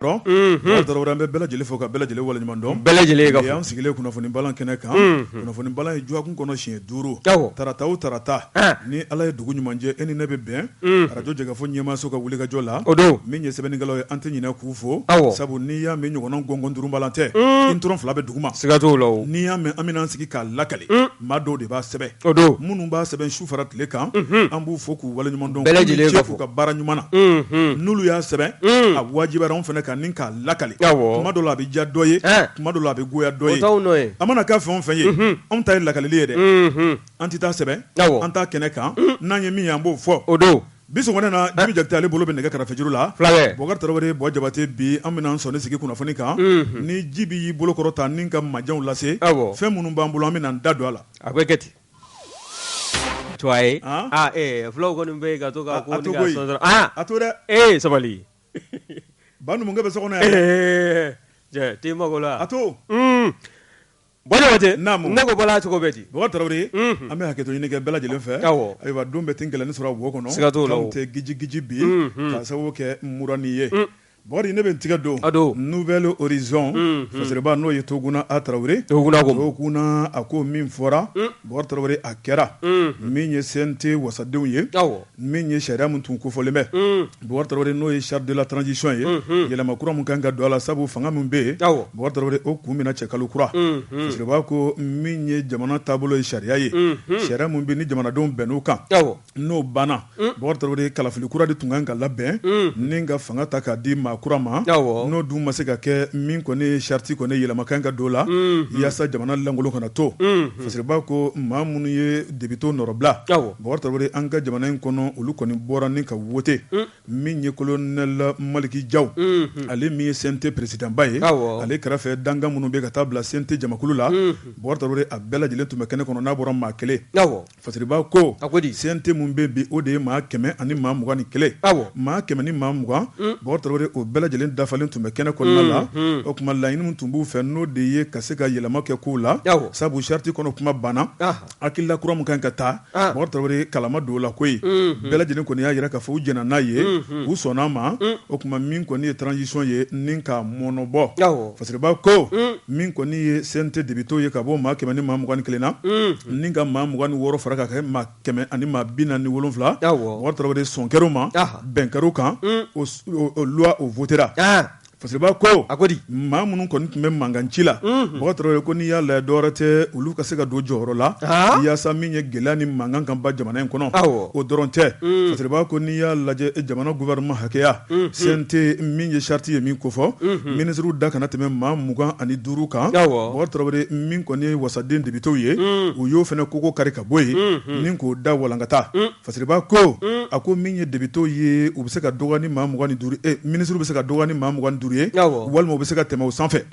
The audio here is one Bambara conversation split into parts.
Tarawele an bɛ bɛɛ lajɛlen fo ka bɛɛ lajɛlen waleɲuman dɔn. Bɛɛ lajɛlen ka fɔ. An sigilen kunnafoni balan kɛnɛ kan. Kunnafoni balan ye Juakun kɔnɔ siɲɛ 5. Tarata o tarata. Ni Ala ye dugu ɲuman jɛ e ni ne bɛ bɛn. Radio Jɛgɛfɔ ɲɛmaaso ka wulikajɔ la. O don. Min ye sɛbɛnnikɛlaw ye an tɛ ɲinɛ k'u fo. Awɔ. Sabu n'i y'a mɛn ɲɔgɔnna gɔngɔn durunbalan tɛ. I ntɔrɔn 2 bɛ duguma. Siga t'o la o. N'i y'a mɛn an bɛna an sigi k'a lakale. Maa dɔw de b'a sɛbɛn. O don. Minnu b'a sɛbɛn su fara tile kan. An b'u fo k'u waleɲuman dɔn. Bɛɛ lajɛlen ka fɔ. K'u ka baara ɲuman na. N'olu y'a sɛbɛn. A wajibara anw fana kan ni k'a lakale. Kuma dɔ la a bɛ diya dɔ ye, kuma dɔ la a bɛ goya dɔ ye. A mana kɛ fɛn o fɛn ye, anw ta ye lakaleli ye dɛ. An tɛ taa sɛbɛn, an t'a kɛnɛ kan, n'an ye min ye an b'o fɔ. O don. Bi sɔgɔmada na Jimi Jakite ale bolo bɛ nɛgɛ kɛrɛfɛ juru la. Bɔkari Tarawele, Bɔ Jabate bi an bɛna an sɔnni sigi kunnafoni kan. Ni ji bi y'i bolo kɔrɔ ta ni ka majanw lase. Fɛn minnu b'an bolo an bɛna an da don a la. A bɛ kɛ ten. To a ye. Fulaw kɔni bɛ yen ka to ka ko ni ka sɔn dɔrɔn. A to dɛ. Sabali. Ba numukɛ bɛ so kɔnɔ yan. T'i mago la. A to. Bɔ Jabate. Naamu. Ne ko bɔla cogo bɛ di. Bɔkari Tarawele. An bɛ hakɛto ɲini kɛ bɛɛ lajɛlen fɛ. Ayiwa don bɛ ten gɛlɛnni sɔrɔ a wo kɔnɔ. Siga t'o la o. Kanw tɛ giji bi. K'a sababu kɛ murani ye. Bɔkari ne bɛ n tigɛ don. Nouvelle Horizon. Fasiriba n'o ye Toguna A Tarawele. Toguna a ko min fɔra. Bɔkari Tarawele a kɛra. Min ye CNT wasadenw ye. Min ye sariya min tun kofɔlen bɛ. Bɔkari Tarawele n'o ye charte de la transition ye. Yɛlɛma kura min kan ka don a la sabu fanga min bɛ yen. Bɔkari Tarawele o kun mina cɛ kalo kura. Fasiriba ko min ye jamana taabolo ye sariya ye. Sariya min bɛ ni jamanadenw bɛnn'o kan. N'o banna. Bɔkari Tarawele kalafili kura de tun kan ka labɛn. Ni ka fanga ta k'a di maa kura ma. N'o dun ma se ka kɛ min kɔni charte kɔni yɛlɛma kan ka don la. Yaasa jamana langolo kana to. Fasiriba ko maa minnu ye député nɔrɔbila. Bɔkari Tarawele an ka jamana in kɔnɔ olu kɔni bɔra ni ka vote. Min ye colonel Maliki Jaw. Ale min ye CNT président ba ye. Ale kɛrɛfɛ danga minnu bɛ ka taa bila CNT jamakulu la. Bɔkari Tarawele a bɛɛ lajɛlen tun bɛ kɛnɛ kɔnɔ n'a bɔra maa kelen. Fasiriba ko CNT mun bɛ bi o de ye maa 100 ani maa 21. Maa 100 ni maa 20. Bɔkari Tarawele o bɛɛ lajɛlen dafalen tun bɛ kɛnɛ kɔnɔna la. O kuma laɲini min tun b'u fɛ n'o de ye ka se ka yɛlɛma kɛ kow la. Sabu charte kɔnɔ kuma banna. Hakilila kura min kan ka taa. Bɔkari Tarawele kalama don o la koyi. Bɛɛ lajɛlen kɔni y'a jira k'a fɔ u jɛnna n'a ye. U sɔnna a ma. O kuma min kɔni ye transition ye ni ka mɔnɔbɔ. Fasiriba ko min kɔni ye CNT député ye ka bɔ maa 100 ni maa 21 na. Ni ka maa 26 fara ka kɛ maa 100 ani maa 47. Bɔkari Tarawele sɔn kɛr'o ma. Bɛn kɛr'o kan. O loi o votera. Fasiriba ko maa minnu kɔni tun bɛ mankan ci la. Bɔkari Tarawele ko n'i y'a lajɛ dɔwɛrɛ tɛ olu ka se ka don jɔyɔrɔ la. Yaasa min ye gɛlɛya ni mankan kan ba jamana in kɔnɔ. O dɔrɔn tɛ. Fasiriba ko n'i y'a lajɛ jamana gouvernement hakɛya. CNT min ye charte ye min kofɔ. Ministres da kana tɛmɛ maa 25 kan. Bɔkari Tarawele min kɔni ye wasaden députés ye. U y'o fana koko kari ka bɔ yen. Ni k'o da walankata. Fasiriba ko a ko min ye députés ye u bɛ se ka dɔgɔya ni maa 25. Ministres bɛ se ka dɔgɔya ni maa 25. Walima u bɛ se ka tɛmɛ o sanfɛ.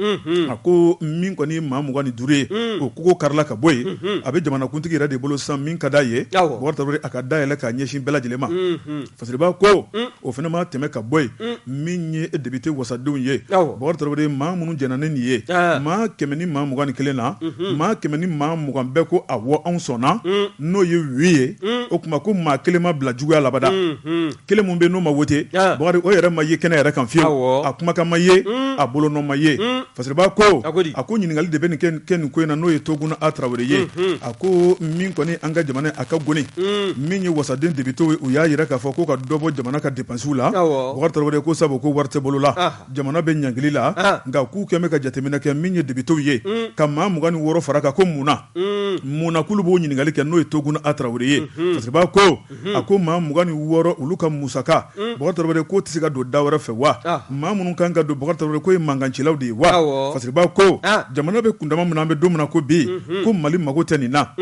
A ko min kɔni ye maa 25 ye o kogo karila ka bɔ yen. A bɛ jamanakuntigi yɛrɛ de bolo sisan min ka d'a ye. Bɔkari Tarawele a ka dayɛlɛ k'a ɲɛsin bɛɛ lajɛlen ma. Fasiriba ko o fana ma tɛmɛ ka bɔ yen. Min ye député wasadenw ye. Bɔkari Tarawele maa minnu jɛnna ni nin ye. Maa 100 ni maa 21 na. Maa 100 ni maa 20 bɛɛ ko awɔ anw sɔnna. N'o ye 8 ye. O kuma ko maa 1 ma bila juguya labada. 1 mun bɛ n'o ma vote. Bɔkari o yɛrɛ ma ye kɛnɛ yɛrɛ kan fiyewu. A kumakan ma ye. A bolo nɔ ma ye. Fasiriba ko a ko ɲininkali de bɛ nin kɛ nin ko in na n'o ye Toguna A Tarawele ye. A ko min kɔni an ka jamana a ka goni. Min ye wasaden député ye u y'a jira k'a fɔ ko ka dɔ bɔ jamana ka dépenses la. Bɔkari Tarawele ko sabu ko wari tɛ bolo la. Jamana bɛ ɲangili la. Nka k'u kɛn bɛ ka jateminɛ kɛ min ye député ye. Ka maa 26 fara kan ko munna k'olu b'o ɲininkali kɛ n'o ye Toguna A Tarawele ye. Fasiriba ko a ko maa 26 olu ka musaka. Bɔkari Tarawele k'o tɛ se ka don da wɛrɛ fɛ wa. Maa minnu kan ka don Bɔkari Tarawele ko ye mankancilaw de ye wa. Fasiriba ko jamana bɛ kundama min na an bɛ don min na ko bi ko Mali mago tɛ nin na.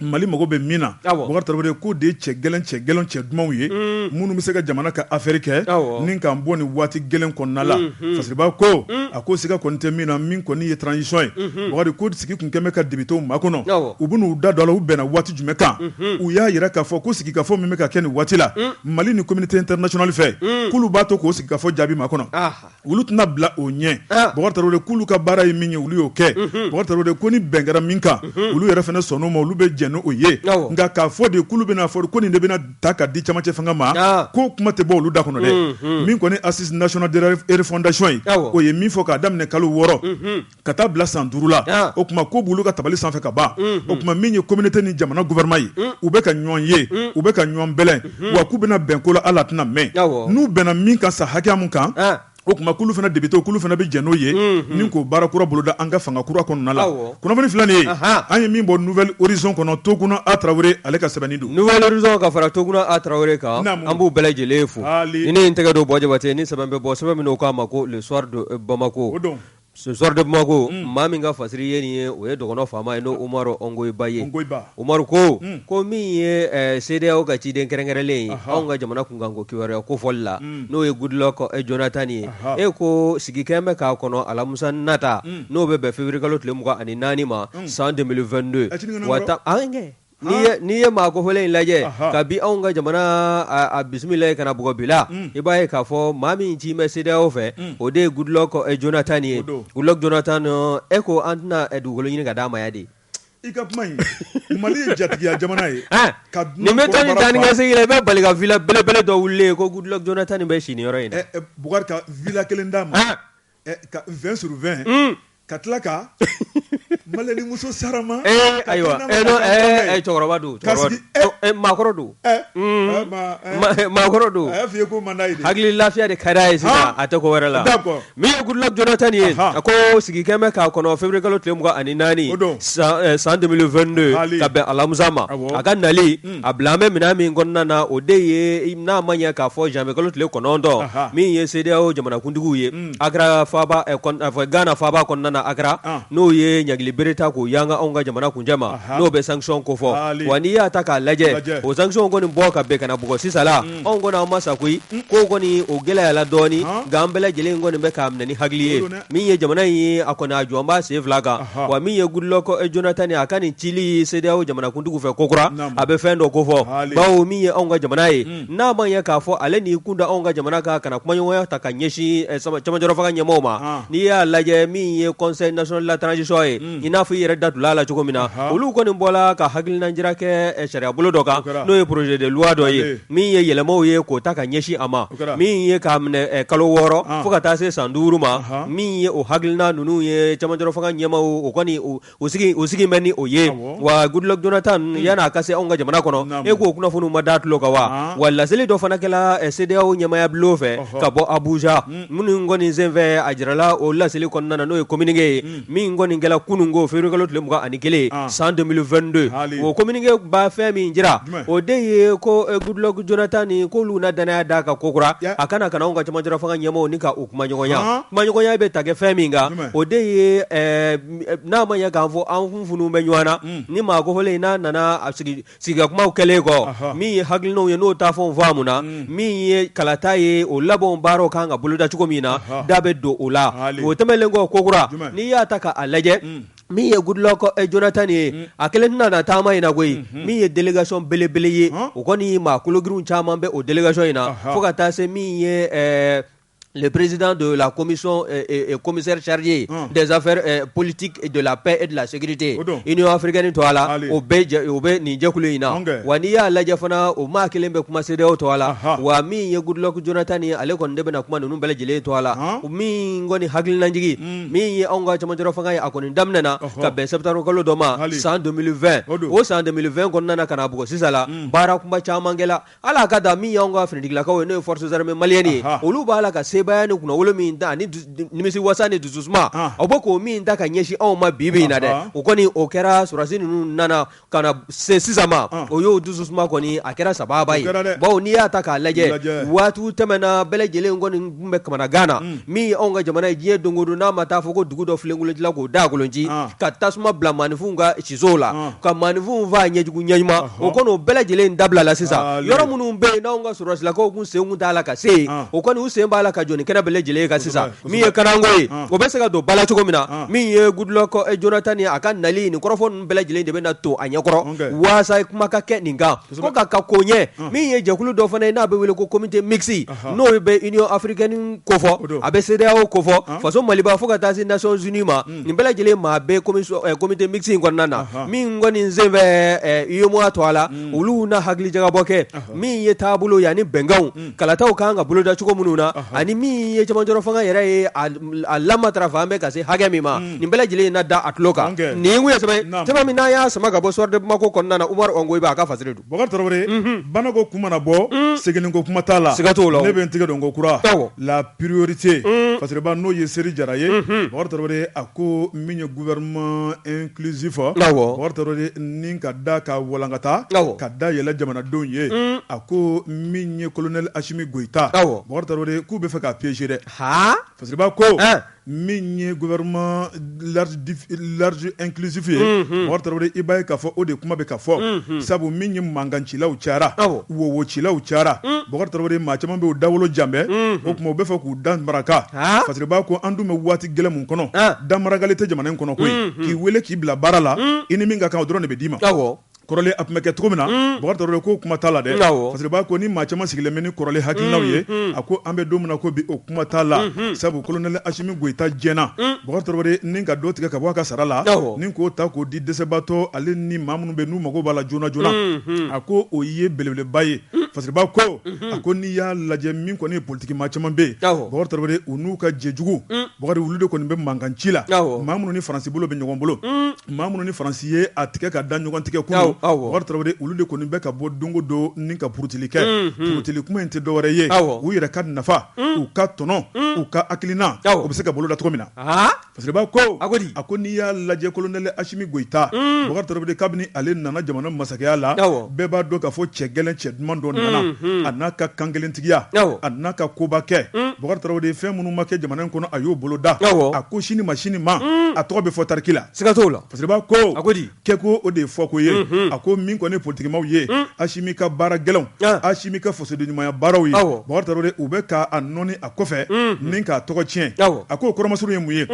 Mali mago bɛ min na. Bɔkari Tarawele ko de ye cɛ gɛlɛn cɛ dumanw ye. Minnu bɛ se ka jamana ka affaire kɛ. Ni k'an bɔ nin waati gɛlɛn kɔnɔna la. Fasiriba ko a ko siga kɔni tɛ min na min kɔni ye transition ye. Bɔkari ko sigi kun kɛn bɛ ka députés ma kɔnɔ. U bɛ n'u da don a la u bɛnna waati jumɛn kan. U y'a jira k'a fɔ ko sigikafɔ min bɛ ka kɛ nin waati la. Mali ni communauté internationale fɛ. K'olu b'a to k'o sigikafɔ jaabi ma kɔnɔ. Olu tɛna bila o ɲɛ. Bɔkari Tarawele k'olu ka baara ye min ye olu y'o kɛ. Bɔkari Tarawele ko ni bɛn kɛra min kan. Olu yɛrɛ fana sɔnn'o ma olu bɛ jɛ jɛn o ye nka k'a fɔ de kulu bɛna fɔ ko nin de bɛna ta ka di camancɛ fanga ma ko kuma tɛ bɔ olu da kɔnɔ dɛ min kɔni assise national de refondation ye o ye min fɔ k'a daminɛ kalo 6 ka taa bila san 5 la o kuma ko b'olu ka tabali sanfɛ ka ban o kuma min ye communauté ni jamana gouvernement ye u bɛ ka ɲɔgɔn ye u bɛ ka ɲɔgɔn bɛlɛn wa k'u bɛna bɛn ko la ala tɛna mɛn n'u bɛnna min kan sa hakɛya mun kan o kuma kulu fana député kulu fana bɛ jɛn n'o ye ni ko baara kura boloda an ka fanga kura kɔnɔna la kunnafoni filɛ nin ye an ye min bɔ nouvelle horizon kɔnɔ Toguna A Traoré ale ka sɛbɛnni don nouvelle horizon ka fara Toguna A Traoré kan an b'u bɛɛ lajɛlen fo ni ne n tɛgɛ don Bɔ Jabate ni sɛbɛn bɛ bɔ sɛbɛn min n'o k'a ma ko le soir de Bamako ce soir de Bamako maa min ka fasiri ye nin ye o ye dɔgɔnɔ faama ye n'o Umaru Ongoiba ye Umaru ko min ye CEDEAO ka ciden kɛrɛnkɛrɛnlen ye anw ka jamana kunkanko kibaruya ko fɔli la n'o ye Goodluck Jonathan ye ko sigikɛn bɛ k'a kɔnɔ Alamusa Nata n'o bɛ bɛn février kalo tile 24 ma san 2022 n'i ye maa kofɔlen in lajɛ kabi anw ka jamana a bisimila ye kana bugɔ bi la i b'a ye k'a fɔ maa min ci bɛ CEDEAO fɛ o de ye Goodluck Jonathan ye Goodluck Jonathan ko an tɛna dugukolo ɲini ka d'a ma ya de i ka kuma in Mali ye jatigiya jamana ye nin bɛ tɔn nin taa ni ka segin la i bɛ bali ka villa belebele dɔ wulilen ko Goodluck Jonathan bɛ si nin yɔrɔ in na Bukari ka villa kelen d'a ma ka 20 sur 20 ka tila ka Maleni muso sarama ayiwa cɛkɔrɔba don maakɔrɔ don maakɔrɔ don a y'a f'i ye ko manda ye de hakili lafiya de ka d'a ye sisan a tɛ ko wɛrɛ la min ye Goodluck Jonathan ye a ko sigikɛn bɛ k'a kɔnɔ février kalo tile 24 san 2022 ka bɛn Alamusa ma a ka nali a bila an bɛ minɛn min kɔnɔna na o de ye n'a ma ɲɛ k'a fɔ janvier kalo tile 9 min ye CEDEAO jamanakuntigiw ye Accra faaba Ghana faaba kɔnɔna na Accra n'o ye ɲagili bereta k'o yanga anw ka jamana kuncɛ ma n'o bɛ sanction ko fɔ wa n'i y'a ta k'a lajɛ o sanction kɔni bɔ ka bɛn ka na bugɔ sisan la anw kɔni an ma sa koyi ko kɔni o gɛlɛyala dɔɔni nka an bɛɛ lajɛlen kɔni bɛ k'a minɛ ni hakili ye min ye jamana in ye a kɔni a jɔ an b'a sen fila kan wa min ye Goodluck Jonathan ye a ka nin cili CEDEAO jamanakuntigiw fɛ kokura a bɛ fɛn dɔ ko fɔ bawo min ye anw ka jamana ye n'a ma ɲɛ k'a fɔ ale n'i kun da anw ka jamana kan ka na kumaɲɔgɔnya ta ka ɲɛsin camancɛrɔ fanga ɲɛmɔgɔw ma n'i y'a lajɛ min ye conseil national de la transition ye i n'a fɔ i yɛrɛ da tula la cogo min na olu kɔni bɔla ka hakilina jira kɛ sariya bolo dɔ kan n'o ye projet de loi dɔ ye min ye yɛlɛmaw ye k'o ta ka ɲɛsin a ma min ye k'a minɛ kalo 6 fo ka taa se san 5 ma min ye o hakilina ninnu ye camancɛrɔ fanga ɲɛmaaw o kɔni o sigi bɛ ni o ye wa Goodluck Jonathan yan'a ka se anw ka jamana kɔnɔ k'o kunnafoniw ma da tulo kan wa laseli dɔ fana kɛla CEDEAO ɲɛmaaya bulon fɛ ka bɔ Abuja minnu kɔni sen fɛ a jirala o laseli kɔnɔna na n'o ye communiqué ye min kɔni kɛla kunungo février kalo tile 21 san 2022 o communiqué ba fɛn min jira o de ye ko Goodluck Jonathan ni k'olu na danaya d'a ka kokura a kana anw ka camancɛrɔ fanga ɲɛmaaw ni ka o kumaɲɔgɔnya bɛ ta kɛ fɛn min kan o de ye n'a ma ɲɛ k'an fɔ an funfunu bɛ ɲɔgɔn na ni maa kofɔlen n'a nana sigigakumaw kɛlen kɔ min ye hakilinaw ye n'o t'a fɔ faamu na min ye kalata ye o labɛnw baaraw kan ka boloda cogo min na da bɛ don o la o tɛmɛlen kɔ kokura n'i y'a ta k'a lajɛ min ye Goodluck Jonathan ye a kelen tɛna na taama in na koyi min ye délégation belebele ye o kɔni maa kologirinw caman bɛ o délégation in na fo ka taa se min ye le président de la commission et commissaire chargé des affaires politiques et de la paix et de la sécurité Union africaine to ala o bɛ nin jɛkulu in na wa n'i y'a lajɛ fana o maa kelen bɛ kuma CEDEAO to ala wa min ye Goodluck Jonathan ye ale kɔni de bɛna kuma ninnu bɛɛ lajɛlen to ala min kɔni hakilinajigi min ye anw ka camancɛrɔ fanga ye a kɔni daminɛna ka bɛn septembre kalo dɔ ma san 2020 o san 2020 kɔnɔna na ka na bugɔ sisan la baara kunba caman kɛla ala ka da min ye anw ka finitigilakaw ye n'o ye forces armées maliennes ye olu b'a la ka sebaya ni kunnawolo min ta ni nimisi wasa ni dususuma o bɛ k'o min ta ka ɲɛsin anw ma bi in na dɛ o kɔni o kɛra surasi ninnu nana ka na se sisan ma o y'o dususuma kɔni a kɛra sababa ye bawo n'i y'a ta k'a lajɛ waatiw tɛmɛna bɛɛ lajɛlen kɔni tun bɛ kamana gana min ye anw ka jamana ye diɲɛ don o don n'a ma taa fɔ ko dugu dɔ filenkolonci la k'o da kolonci ka tasuma bila maanifinw ka sisow la ka maanifinw f'a ɲɛjugu ɲɛɲuman o kɔni o bɛɛ lajɛlen dabila la sisan yɔrɔ minnu bɛ yen n'anw ka sɔrɔsilakaw kun sen kun t'a la ka se o kɔni u sen b'a la ka jɔ jɔni kɛnɛ bɛɛ lajɛlen ka sisan min ye Kanango ye o bɛ se ka don bala cogo min na min ye Goodluck Jonathan ye a ka nali nin kɔrɔfɔ ninnu bɛɛ lajɛlen de bɛ na to a ɲɛkɔrɔ waasa kuma ka kɛ nin kan ko ka ko ɲɛ min ye jɛkulu dɔ fana ye n'a bɛ wele ko comité mixte n'o bɛ Union africaine ko fɔ a bɛ CEDEAO ko fɔ faso Maliba fo ka taa se Nations Unies ma nin bɛɛ lajɛlen maa bɛ comité mixte in kɔnɔna na min kɔni sen bɛ UEMOA to a la olu na hakili jagabɔ kɛ min ye taabolo ye ani bɛnkanw kalataw kan ka boloda cogo minnu na ani min ye cɛmancɛ fanga yɛrɛ ye a lamatarafa an bɛ ka se hakɛ min ma nin bɛɛ lajɛlen na da a tulo kan nin kun ye sɛbɛn min n'a y'a sama ka bɔ soir de Bamako kɔnɔna na Umaru Ongoiba a ka fasiri don Bokar Traoré banako kuma na bɔ seginiko kuma t'a la siga t'o la ne bɛ n tigɛ dɔn ko kura la priorité fasiriba n'o ye Seri Jara ye Bokar Traoré a ko min ye gouvernement inclusif Bokar Traoré ni ka da ka walankata ka da yɛlɛ jamanadenw ye a ko min ye colonel Assimi Goïta Bokar Traoré k'u bɛ fɛ k'a piéger dɛ fasiriba ko min ye gouvernement large inclusif ye Bokar Traoré i b'a ye k'a fɔ o de kuma bɛ ka fɔ sabu min ye mangancilaw cayara wowocilaw cayara Bokar Traoré maa caman bɛ u dawolo janbɛ o tuma u bɛ fɛ k'u da maraka fasiriba ko an dun bɛ waati gɛlɛn mun kɔnɔ da maragali tɛ jamana in kɔnɔ koyi k'i wele k'i bila baara la i ni min ka kan o dɔrɔn de bɛ d'i ma kɔrɔlen a tun bɛ kɛ cogo min na Bokar Traoré ko kuma t'a la dɛ fasiriba ko ni maa caman sigilen bɛ ni kɔrɔlen hakilinaw ye a ko an bɛ don min na ko bi o kuma t'a la sabu colonel Assimi Goïta jɛna Bokar Traoré ni ka dɔ tigɛ ka bɔ a ka sara la ni k'o ta k'o di dɛsɛbaatɔ ale ni maa minnu bɛ n'u mago b'a la joona joona a ko o ye belebeleba ye fasiriba ko a ko n'i y'a lajɛ min kɔni ye politique maa caman bɛ yen Bokar Traoré u n'u ka jɛjugu Bokar olu de kɔni bɛ mankan ci la maa minnu ni Faransi bolo bɛ ɲɔgɔn bolo maa minnu ni Faransi ye a tigɛ ka da ɲɔgɔn tigɛ kun Bokar Traoré olu de kɔni bɛ ka bɔ don o don ni ka purutili kɛ purutili kuma in tɛ dɔwɛrɛ ye u yɛrɛ ka nafa u ka tɔnɔ u ka hakilina o bɛ se ka bolo da cogo min na fasiriba ko a ko n'i y'a lajɛ colonel Assimi Goïta Bokar Traoré kabini ale nana jamana masakɛya la bɛɛ b'a dɔn k'a fɔ cɛ gɛlɛn cɛ duman dɔ nana a n'a ka kan kelentigiya a n'a ka koba kɛ Bokar Traoré fɛn minnu ma kɛ jamana in kɔnɔ a y'o bolo da a ko sini ma a tɔgɔ bɛ fɔ tariki la siga t'o la fasiriba ko kɛ ko o de ye fɔ ko ye a ko min kɔni politikimaw ye Assimi ka baara gɛlɛnw Assimi ka fasodenɲumanya baaraw ye Bokar Traoré u bɛ k'a nɔni a kɔfɛ ni k'a tɔgɔ tiɲɛ a ko o kɔrɔmasuru ye mun ye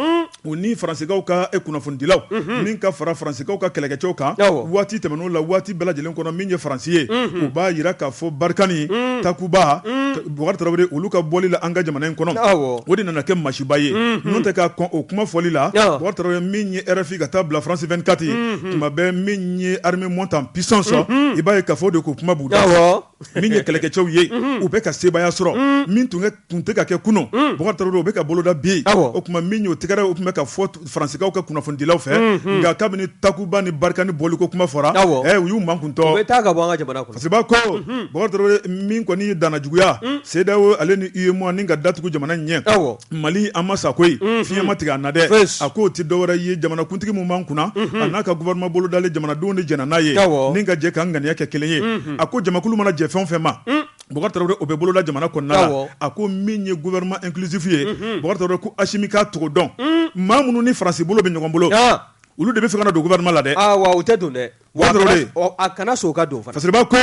u ni Faransikaw ka kunnafonidilaw min ka fara Faransikaw ka kɛlɛkɛcɛw kan waati tɛmɛn'o la waati bɛɛ lajɛlen kɔnɔ min ye Faransi ye u b'a jira k'a fɔ Barkani Takuba Bokar Traoré olu ka bɔli la an ka jamana in kɔnɔ o de nana kɛ masiba ye n'o tɛ ka kɔn o kuma fɔli la Bokar Traoré min ye RFI ka taa bila France 24 ye tuma bɛɛ min ye armée monte en puissance i b'a ye k'a fɔ de ko kuma b'u da min ye kɛlɛkɛcɛw ye u bɛ ka sebaya sɔrɔ min tun tɛ ka kɛ kunun Bokar Traoré o bɛ ka boloda bi o tuma min y'o tigɛrɛ o tun bɛ ka fɔ Faransikaw ka kunnafonidilaw fɛ nka kabini Takuba ni Barkani bɔli ko kuma fɔra u y'u mankuntɔ u bɛ taa ka bɔ an ka jamana kɔnɔ fasiriba ko Bokar Traoré min kɔni ye dannajuguya CEDEAO ale ni UEMOA ni ka datugu jamana in ɲɛ Mali an ma sa koyi fiɲɛ ma tigɛ a na dɛ a ko o tɛ dɔwɛrɛ ye jamanakuntigi min b'an kunna a n'a ka gouvernement bolo dalen jamanadenw de jɛna n'a ye ni ka jɛ ka ŋaniya kɛ kelen ye a ko jamakulu mana jɛ fɛn o fɛn ma Bokar Traoré o bɛ boloda jamana kɔnɔna la a ko min ye gouvernement inclusif ye Bokar Traoré ko Assimi k'a togo dɔn maa minnu ni Faransi bolo bɛ ɲɔgɔn bolo olu de bɛ fɛ ka na don gouvernement la dɛ wa u tɛ don dɛ a kana so ka don fasiriba ko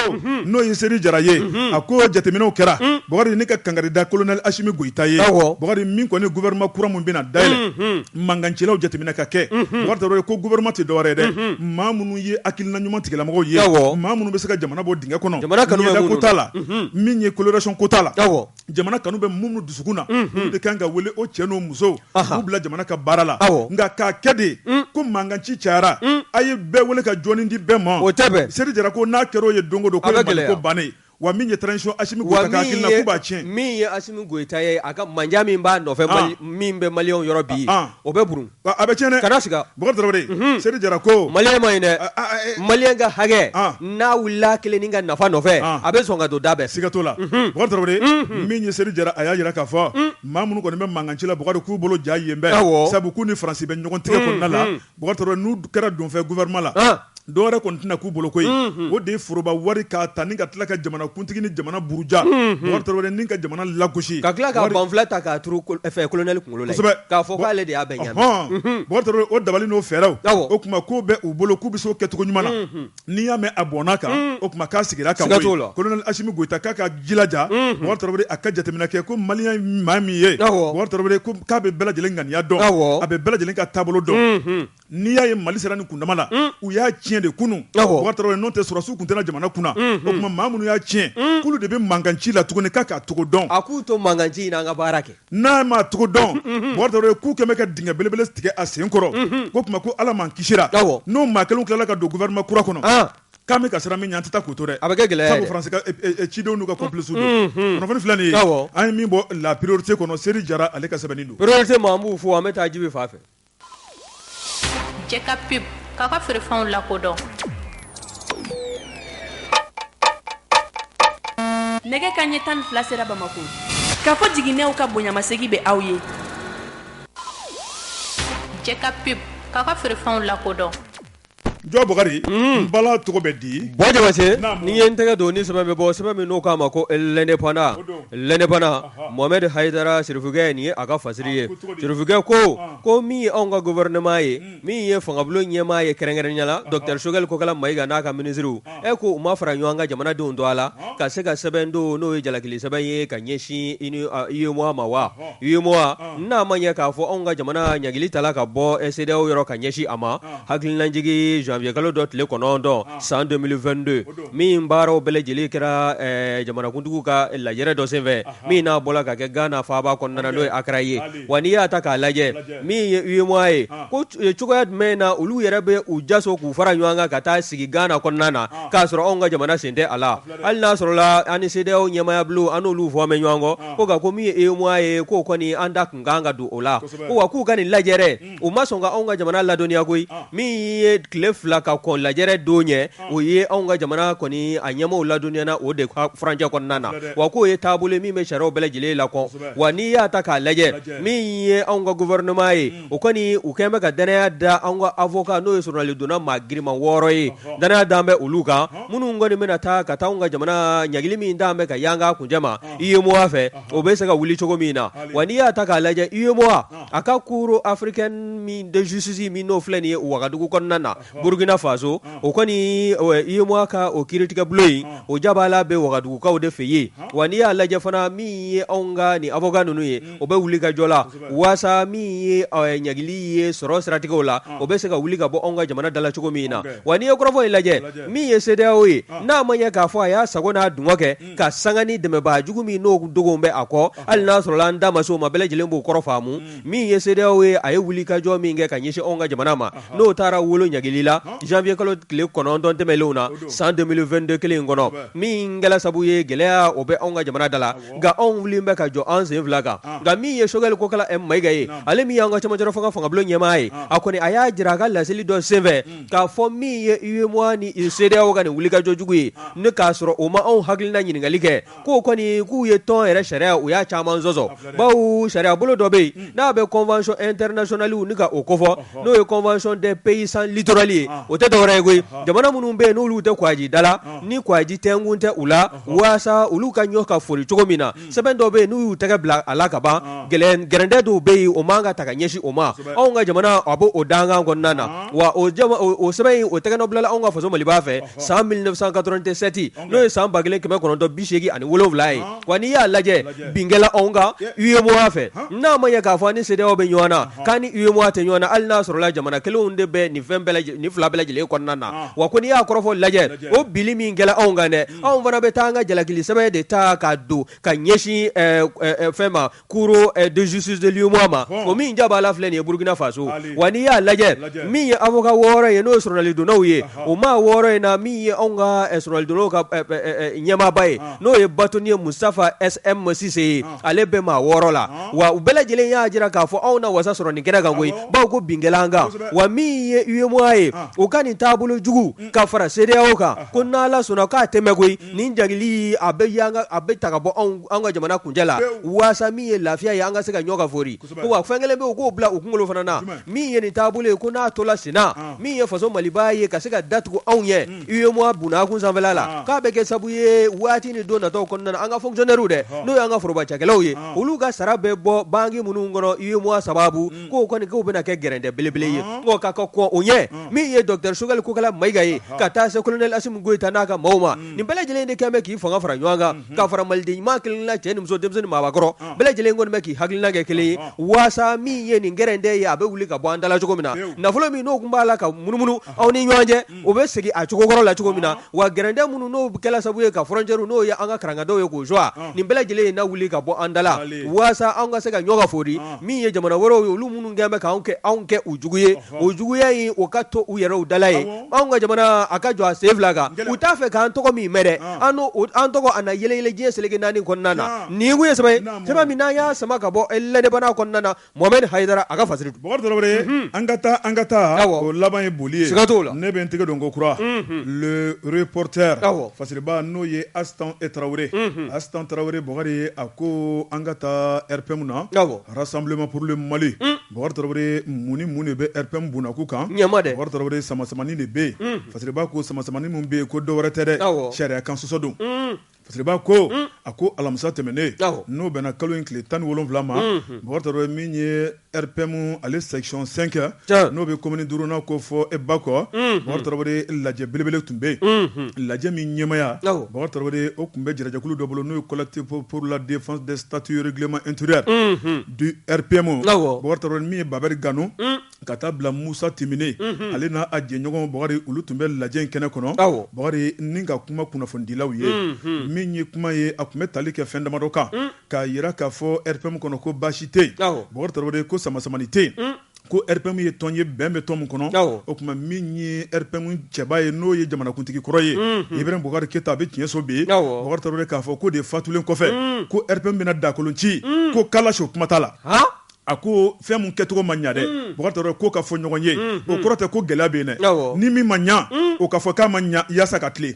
n'o ye Seri Jara ye a ko jateminɛw kɛra Bokar ne ka kangarida colonel Assimi Goïta ye Bokar min kɔni gouvernement kura mun bɛna dayɛlɛ mangancilaw jateminɛ ka kɛ Bokar Traoré ko gouvernement tɛ dɔwɛrɛ ye dɛ maa minnu ye hakilina ɲuman tigilamɔgɔw ye maa minnu bɛ se ka jamana bɔ dingɛ kɔnɔ ɲɛda ko t'a la min ye coloration ko t'a la jamana kanu bɛ minnu dusukun na olu de kan ka wele o cɛ n'o muso k'u bila jamana ka baara la nka k'a kɛ de ko manganci cayara a ye bɛɛ wele ka jɔni di bɛɛ ma o tɛ bɛn Seri Jara ko n'a kɛra o ye don o don ko Mali ko bannen wa min ye transition Assimi Goïta ka hakilina k'u b'a tiɲɛ min ye Assimi Goïta ye a ka manja min b'a nɔfɛ min bɛ maliyɛnw yɔrɔ bi o bɛ burun a bɛ tiɲɛ dɛ kana siga Bokar Traoré Seri Jara ko maliyɛn ma ɲi dɛ maliyɛn ka hakɛ n'a wulila kelen ni ka nafa nɔfɛ a bɛ sɔn ka don da bɛɛ siga t'o la Bokar Traoré min ye Seri Jara a y'a jira k'a fɔ maa minnu kɔni bɛ manganci la Bokar k'u bolo ja yen bɛɛ sabu k'u ni Faransi bɛ ɲɔgɔn tigɛ kɔnɔna la Bokar Traoré n'u kɛra donfɛ gouvernement la dɔwɛrɛ kɔni tɛna k'u bolo koyi o de ye foroba wari k'a ta ni ka tila ka jamana kuntigi ni jamana buruja Bubakari Traoré ni ka jamana lagosi ka tila ka banfula ta k'a turu colonel kunkolo la k'a fɔ k'ale de y'a bɛɛ ɲami Bubakari Traoré o dabali n'o fɛɛrɛw o tuma k'o bɛ u bolo k'u bɛ se o kɛcogo ɲuman na n'i y'a mɛn a bɔnna kan o tuma k'a sigira kan koyi colonel Asimi Goïta k'a ka jilaja Bubakari Traoré a ka jateminɛ kɛ ko malien maa min ye Bubakari Traoré k'a bɛ bɛɛ lajɛlen ŋaniya dɔn a bɛ bɛɛ lajɛlen ka taabolo dɔn n'i y'a ye Mali sera nin kundama la u y'a tiɲɛ de kunun Bubakari Traoré n'o tɛ sɔrɔsiw tun tɛna jamana kunna o tuma maa minnu y'a tiɲɛ k'olu de bɛ mankanci la tuguni k'a togo dɔn a k'u to mankanci in na an ka baara kɛ n'a ma togo dɔn Bubakari Traoré k'u kɛmɛ ka dingɛ belebele tigɛ a sen kɔrɔ ko tuma ko Ala m'an kisira n'o maa kelen tilala ka don gouvernement kura kɔnɔ k'an bɛ ka siran min ɲɛ an tɛ taa k'o to dɛ a bɛ kɛ gɛlɛya sabu faransi ka cidenw n'u ka complices don kunnafoni filɛ nin ye an ye min bɔ la priorité kɔnɔ Seri Jara ale ka sɛbɛnni don priorité ma an b'u fo an bɛ taa Jibi fa fɛ jɛ ka pub k'a ka feerefɛnw lakodɔn nɛgɛ kanɲɛ 12 sera Bamako k'a fɔ jiginɛw ka bonyamasegi bɛ aw ye jɛ ka pub k'a ka feerefɛnw lakodɔn jɔ Bukari bala tɔgɔ bɛ di bɔ jabase ni ye n tɛgɛ don ni sɛbɛn bɛ bɔ sɛbɛn min n'o k'a ma ko l'indépendant Mohamed Haidara Chérifukɛ nin ye a ka fasiri ye Chérifukɛ ko min ye anw ka gouvernement ye min ye fangabulon ɲɛmaa ye kɛrɛnkɛrɛnnenya la Dr Choguel Kokala Mayiga n'a ka ministres ko u ma fara ɲɔgɔn kan jamanadenw to a la ka se ka sɛbɛn don n'o ye jalakili sɛbɛn ye ka ɲɛsin UEMOA ma wa UEMOA n'a ma ɲɛ k'a fɔ anw ka jamana ɲagili tala ka bɔ CEDEAO yɔrɔ ka ɲɛsin a ma hakilinajigi janvier kalo dɔ tile 9 san 2022 min baaraw bɛɛ lajɛlen kɛra jamanakuntigiw ka lajɛrɛ dɔ senfɛ min n'a bɔla ka kɛ Ghana faaba kɔnɔna na n'o ye Accra ye wa n'i y'a ta k'a lajɛ min ye UEMOA ye ko cogoya jumɛn na olu yɛrɛ bɛ u jaso k'u fara ɲɔgɔn kan ka taa sigi Ghana kɔnɔna na k'a sɔrɔ anw ka jamana sen tɛ a la hali n'a sɔrɔla an ni CEDEAO ɲɛmaaya bulon an n'olu fɔ mɛn ɲɔgɔn kɔ ko nka ko min ye UEMOA ye k'o kɔni an da kun kan ka don o la ko wa k'u ka nin lajɛrɛ u ma sɔn ka anw ka jamana ladɔnniya koyi min ye tile 2 ka kɔn lajɛrɛ don ɲɛ o ye anw ka jamana kɔni a ɲɛmaaw ladɔnniya na o de ka furancɛ kɔnɔna na wa k'o ye taabolo min bɛ sariyaw bɛɛ lajɛlen lakɔn wa n'i y'a ta k'a lajɛ min ye anw ka gouvernement ye o kɔni u kɛn bɛ ka danaya da anw ka avocat n'o ye journaliste donna maa girinma 6 ye danaya d'an bɛ olu kan minnu kɔni bɛna taa ka taa anw ka jamana ɲagili min d'an bɛ ka yanga kuncɛ ma UEMOA fɛ o bɛ se ka wuli cogo min na wa n'i y'a ta k'a lajɛ UEMOA a ka cour africaine min de justice min n'o filɛ nin ye Ouagadougou kɔnɔna na Burkina Faso o kɔni UEMOA ka o kiiritigɛ bulon in o jabala bɛ Ouagadougoukaw de fɛ yen wa n'i y'a lajɛ fana min ye anw ka ni avocat ninnu ye o bɛ wuli ka jɔ la waasa min ye ɲagili ye sɔrɔ siratigɛw la o bɛ se ka wuli ka bɔ anw ka jamana dala cogo min na wa n'i ye kɔrɔfɔ in lajɛ min ye CEDEAO ye n'a ma ɲɛ k'a fɔ a y'a sago n'a dungɔ kɛ ka sanga ni dɛmɛbaa jugu min n'o dogonw bɛ a kɔ hali n'a sɔrɔla an da ma se o ma bɛɛ lajɛlen b'o kɔrɔ faamu min ye CEDEAO ye a ye wuli ka jɔ min kɛ ka ɲɛsin anw ka jamana ma n'o taara wolo ɲagili la janvier kalo tile 9 tɛmɛlenw na san 2022 kelen kɔnɔ min kɛla sabu ye gɛlɛya o bɛ anw ka jamana da la nka anw wulilen bɛ ka jɔ an sen fila kan nka min ye Choguel Kokala Mayiga ye ale min y'an ka cɛmancɛ fangabulon ɲɛmaa ye a kɔni a y'a jira a ka laseli dɔ senfɛ k'a fɔ min ye UEMOA ni CEDEAO ka nin wulikajɔ jugu ye ne k'a sɔrɔ o ma anw hakilina ɲininkali kɛ k'o kɔni k'u ye tɔn yɛrɛ sariya u y'a caman sɔsɔ bawo sariya bolo dɔ bɛ yen n'a bɛ convention internationale ni ka o kofɔ n'o ye convention des pays sans littoral ye o tɛ dɔwɛrɛ ye koyi jamana minnu bɛ yen n'olu tɛ kwaji dala ni kwaji tɛnkun tɛ u la waasa olu ka ɲɔ ka foli cogo min na sɛbɛn dɔw bɛ yen n'u y'u tɛgɛ bila a la ka ban gɛrɛndɛ dɔw bɛ yen o man ka ta ka ɲɛsin o ma anw ka jamana a b'o dangan kɔnɔna na wa o sɛbɛn in o tɛgɛ nɔ bilala anw ka faso Maliba fɛ san 1987 n'o ye san 1987 ye wa n'i y'a lajɛ binkɛla anw ka UEMOA fɛ n'a ma ɲɛ k'a fɔ ni CEDEAO bɛ ɲɔgɔn na k'a ni UEMOA tɛ ɲɔgɔn na hali n'a sɔrɔla jamana kelenw de bɛ nin fila bɛɛ lajɛlen kɔnɔna na wa ko n'i y'a kɔrɔfɔ lajɛ o bili min kɛla anw kan dɛ anw fana bɛ taa an ka jalakili sɛbɛn de ta ka don ka ɲɛsin fɛn ma cour de justice de l'UEMOA ma o min jaba la filɛ nin ye Burkina Faso wa n'i y'a lajɛ min ye avocat 6 ye n'o ye journaliste donnaw ye o maa 6 in na min ye anw ka journaliste donnaw ka ɲɛmaaba ye n'o ye bâtonnier Moustapha SM Cissé ye ale bɛ maa 6 la wa u bɛɛ lajɛlen y'a jira k'a fɔ anw na wasa sɔrɔ nin kɛnɛ kan koyi bawo ko binkɛla an kan wa min ye UEMOA ye o ka nin taabolo jugu ka fara CEDEAO kan ko n'Ala sɔnna k'a tɛmɛ koyi nin jagili a bɛ ta ka bɔ an ka jamana kuncɛ la waasa min ye lafiya ye an ka se ka ɲɔgɔn ka fori ko wa fɛn kelen bɛ yen k'o bila u kunkolo fana na min ye nin taabolo ye ko n'a tola senna min ye faso Maliba ye ka se ka datugu anw ye UEMOA bunakun sanfɛla la k'a bɛ kɛ sabu ye waati ni don nataw kɔnɔna na an ka fonctionnaires dɛ n'o y'an ka forobacakɛlaw ye olu ka sara bɛ bɔ banki minnu kɔnɔ UEMOA sababu k'o kɔni k'o bɛna kɛ gɛrɛntɛ belebele ye ko ka kɔn o ɲɛ min ye Dr Sogɛli Kokala Mayiga ye ka taa se colonel Assimi Goïta n'a ka maaw ma nin bɛɛ lajɛlen de kɛn bɛ k'i fanga fara ɲɔgɔn kan ka fara maliden ɲuman kelenna cɛ ni muso denmisɛnnin maabakɔrɔ bɛɛ lajɛlen kɔni bɛ k'i hakilina kɛ kelen ye waasa min ye nin gɛrɛntɛ ye a bɛ wuli ka bɔ an dala cogo min na nafolo min n'o kun b'a la ka munumunu aw ni ɲɔgɔn cɛ o bɛ segin a cogo kɔrɔ la cogo min na wa gɛrɛntɛ minnu n'o kɛla sabu ye ka frontière n'o ye an ka karangadenw ye k'o joie nin bɛɛ lajɛlen ye na wuli ka bɔ an dala waasa an ka se ka ɲɔgɔn ka fori min ye jamana wɛrɛw ye olu minnu kɛn bɛ k'anw kɛ u jugu ye o juguya in o ka to u yɛrɛw dala ye anw ka jamana a ka jɔ a sen fila kan u t'a fɛ k'an tɔgɔ min mɛn dɛ an tɔgɔ a na yɛlɛyɛlɛ diɲɛ seleke naani kɔnɔna na nin kun ye sɛbɛn ye sɛbɛn min n'an y'a sama ka bɔ lɛnɛbana kɔnɔna na Mohamed Haidara a ka fasiri Bakari Tarawele an ka taa o laban ye boli ye siga t'o la ne bɛ n tɛgɛ don ko kura le reporter fasiriba n'o ye Astan Traoré Astan Traoré Bakari a ko an ka taa RPM na Rassemblement pour le Mali Bakari Tarawele mun de bɛ RPM bunakun kan Bakari Tarawele samasamani de bɛ yen fasiriba ko samasamani mun bɛ yen ko dɔ wɛrɛ tɛ dɛ sariya kan sɔsɔ don fasiriba ko a ko alamisa tɛmɛnen n'o bɛnna kalo in tile 17 ma Bakari Tarawele min ye RPM ale section 5 n'o bɛ commune 5nan ko fɔ Bakɔ Bakari Tarawele lajɛ belebele tun bɛ yen lajɛ min ɲɛmaya Bakari Tarawele o tun bɛ jɛrɛjɛkulu dɔ bolo n'o ye collectif pour la défense des statuts et règlements intérieurs du RPM Bakari Tarawele min ye Babɛri Gano ka taa bila Musa Timine ale n'a a jɛɲɔgɔn Bakari olu tun bɛ lajɛ in kɛnɛ kɔnɔ Bakari ni ka kuma kunnafonidilaw ye min ye kuma ye a tun bɛ tali kɛ fɛn damadɔ kan k'a yira k'a fɔ RPM kɔnɔ ko baasi tɛ yen Bakari Tarawele ko samasamani tɛ yen ko RPM ye tɔn ye bɛn bɛ tɔn min kɔnɔ o tuma min ye RPM cɛba ye n'o ye jamanakuntigi kɔrɔ ye Ibrahim Boubacar Keita a bɛ tiɲɛ so bi Bakari Tarawele k'a fɔ ko de fatulen kɔfɛ ko RPM bɛna dakolon ci ko kalash o kuma t'a la a ko fɛn mun kɛcogo ma ɲa dɛ Bakari Tarawele ko ka fɔ ɲɔgɔn ye o kɔrɔ tɛ ko gɛlɛya bɛ yen dɛ ni min ma ɲa o ka fɔ k'a ma ɲa yaasa ka tile